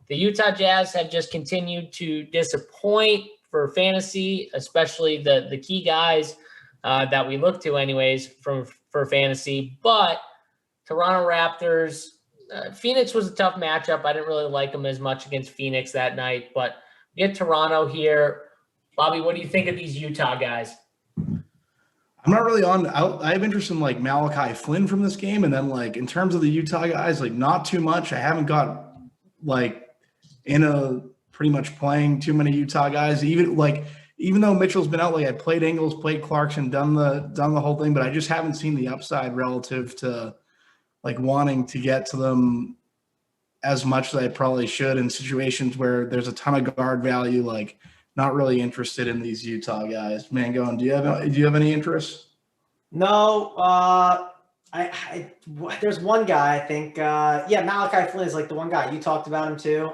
The Utah Jazz have just continued to disappoint for fantasy, especially the key guys that we look to anyways for fantasy. But Toronto Raptors, Phoenix was a tough matchup. I didn't really like them as much against Phoenix that night. But we get Toronto here. Bobby, what do you think of these Utah guys? I'm not really on. I have interest in like Malachi Flynn from this game. And then like in terms of the Utah guys, like not too much. I haven't got like pretty much playing too many Utah guys. Even though Mitchell's been out, like I played Ingles, played Clarkson, done the whole thing, but I just haven't seen the upside relative to like wanting to get to them as much as I probably should in situations where there's a ton of guard value. Like not really interested in these Utah guys. Mangone, do you have any interest? No. There's one guy, I think, Malachi Flynn is like the one guy. You talked about him too.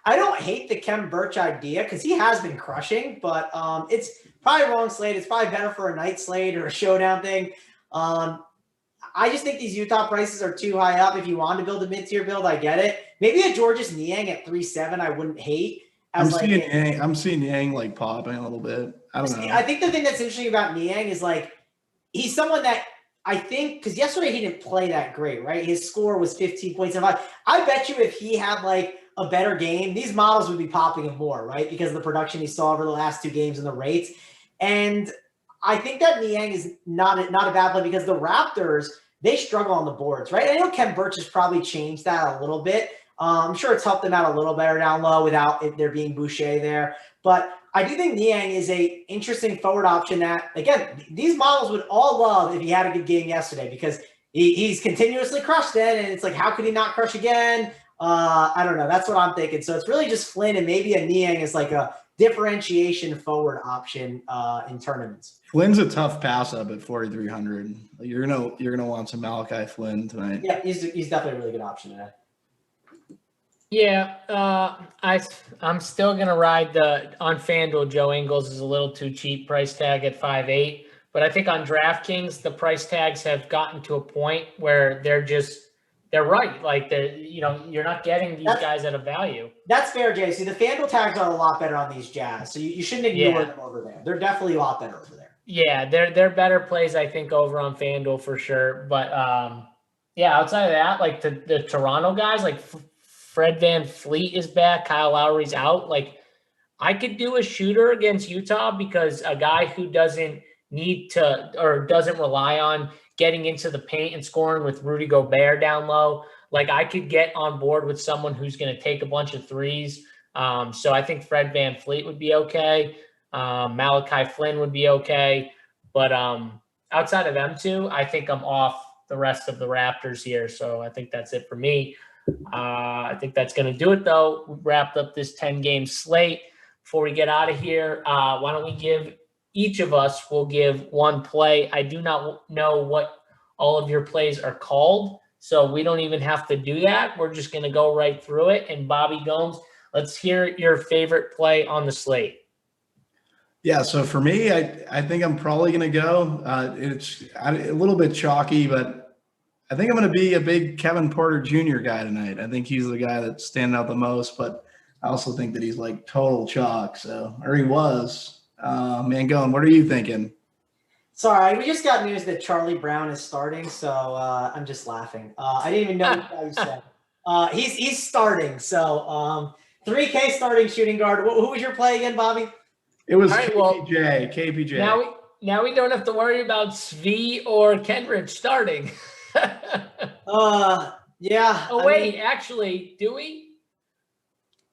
I don't hate the Khem Birch idea because he has been crushing, but it's probably wrong slate. It's probably better for a night slate or a showdown thing. I just think these Utah prices are too high up. If you want to build a mid-tier build, I get it. Maybe a Georges Niang at 3.7 I wouldn't hate. I'm seeing Niang like popping a little bit. I don't know. I think the thing that's interesting about Niang is like he's someone that I think, because yesterday he didn't play that great, right? His score was 15.75. I bet you if he had like a better game, these models would be popping him more, right? Because of the production he saw over the last two games and the rates. And I think that Niang is not a bad play because the Raptors, they struggle on the boards, right? I know Khem Birch has probably changed that a little bit. I'm sure it's helped them out a little better down low without there being Boucher there. But I do think Niang is a interesting forward option that, again, these models would all love if he had a good game yesterday because he's continuously crushed it, and it's like, how could he not crush again? I don't know. That's what I'm thinking. So it's really just Flynn, and maybe a Niang is like a differentiation forward option in tournaments. Flynn's a tough pass up at 4,300. You're gonna want some Malachi Flynn tonight. Yeah, he's definitely a really good option today. Yeah, I'm still gonna ride on FanDuel. Joe Ingles is a little too cheap, price tag at 5.8. But I think on DraftKings, the price tags have gotten to a point where they're right. Like you're not getting these guys at a value. That's fair, Jay. See, the FanDuel tags are a lot better on these Jazz, so you shouldn't ignore them over there. They're definitely a lot better over there. Yeah, they're better plays, I think, over on FanDuel for sure. But yeah, outside of that, like the Toronto guys, like Fred VanVleet is back, Kyle Lowry's out. Like I could do a shooter against Utah because a guy who doesn't need to or doesn't rely on getting into the paint and scoring with Rudy Gobert down low. Like I could get on board with someone who's going to take a bunch of threes. So I think Fred VanVleet would be okay. Malachi Flynn would be okay. But outside of them two, I think I'm off the rest of the Raptors here. So I think that's it for me. I think that's going to do it, though. We wrapped up this 10-game slate. Before we get out of here, why don't we give each of us will give one play. I do not know what all of your plays are called, so we don't even have to do that. We're just going to go right through it. And Bobby Gomes, let's hear your favorite play on the slate. Yeah, so for me, I think I'm probably going to go. It's a little bit chalky, but I think I'm going to be a big Kevin Porter Jr. guy tonight. I think he's the guy that's standing out the most, but I also think that he's like total chalk. Or he was. Mangone, what are you thinking? Sorry, we just got news that Charlie Brown is starting, so I'm just laughing. I didn't even know what you said. He's starting, so 3K starting shooting guard. Who was your play again, Bobby? It was right, KPJ. Now we don't have to worry about Svi or Kenrich starting. Yeah. Oh wait, actually, do we?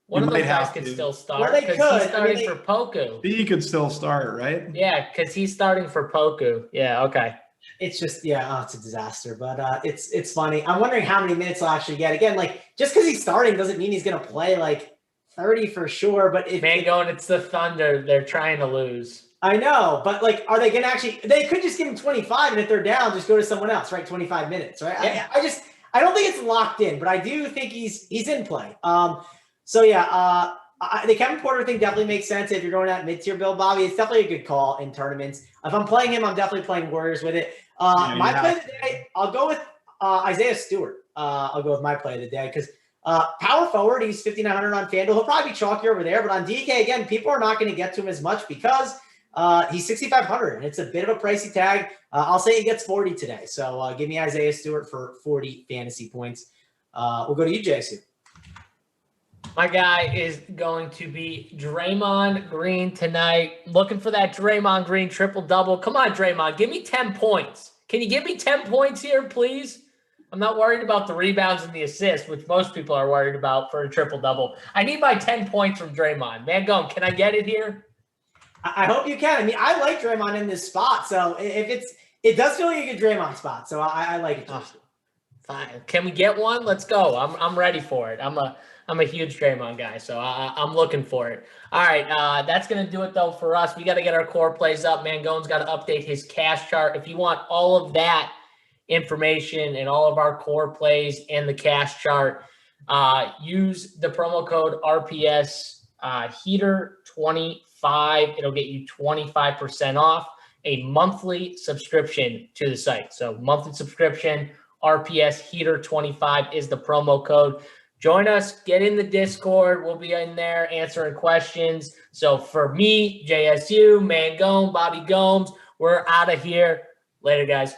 One of those guys could still start because he's starting for Poku. He could still start, right? Yeah, because he's starting for Poku. Yeah, okay. It's just it's a disaster, but it's funny. I'm wondering how many minutes he'll actually get. Again, like just because he's starting doesn't mean he's gonna play like 30 for sure. But it's the Thunder. They're trying to lose. I know, but like, are they going to actually? They could just give him 25, and if they're down, just go to someone else, right? 25 minutes, right? Yeah. I don't think it's locked in, but I do think he's in play. The Kevin Porter thing definitely makes sense if you're going at mid-tier build, Bobby. It's definitely a good call in tournaments. If I'm playing him, I'm definitely playing Warriors with it. My play of the day, I'll go with Isaiah Stewart. I'll go with my play of the day because power forward, he's 5,900 on FanDuel. He'll probably be chalkier over there, but on DK, again, people are not going to get to him as much because he's 6,500 and it's a bit of a pricey tag. I'll say he gets 40 today. So give me Isaiah Stewart for 40 fantasy points. We'll go to you, JSU. My guy is going to be Draymond Green tonight. Looking for that Draymond Green triple-double. Come on, Draymond. Give me 10 points. Can you give me 10 points here, please? I'm not worried about the rebounds and the assists, which most people are worried about for a triple-double. I need my 10 points from Draymond. Mangone, can I get it here? I hope you can. I mean, I like Draymond in this spot. So it does feel like a good Draymond spot. So I like it. Fine. Can we get one? Let's go. I'm ready for it. I'm a huge Draymond guy, so I'm looking for it. All right, that's going to do it, though, for us. We got to get our core plays up. Mangone's got to update his cash chart. If you want all of that information and all of our core plays and the cash chart, use the promo code RPS Heater25. It'll get you 25% off a monthly subscription to the site. So monthly subscription, RPS Heater25 is the promo code. Join us, get in the Discord. We'll be in there answering questions. So for me, JSU, Mangone, Bobby Gomes, we're out of here. Later, guys.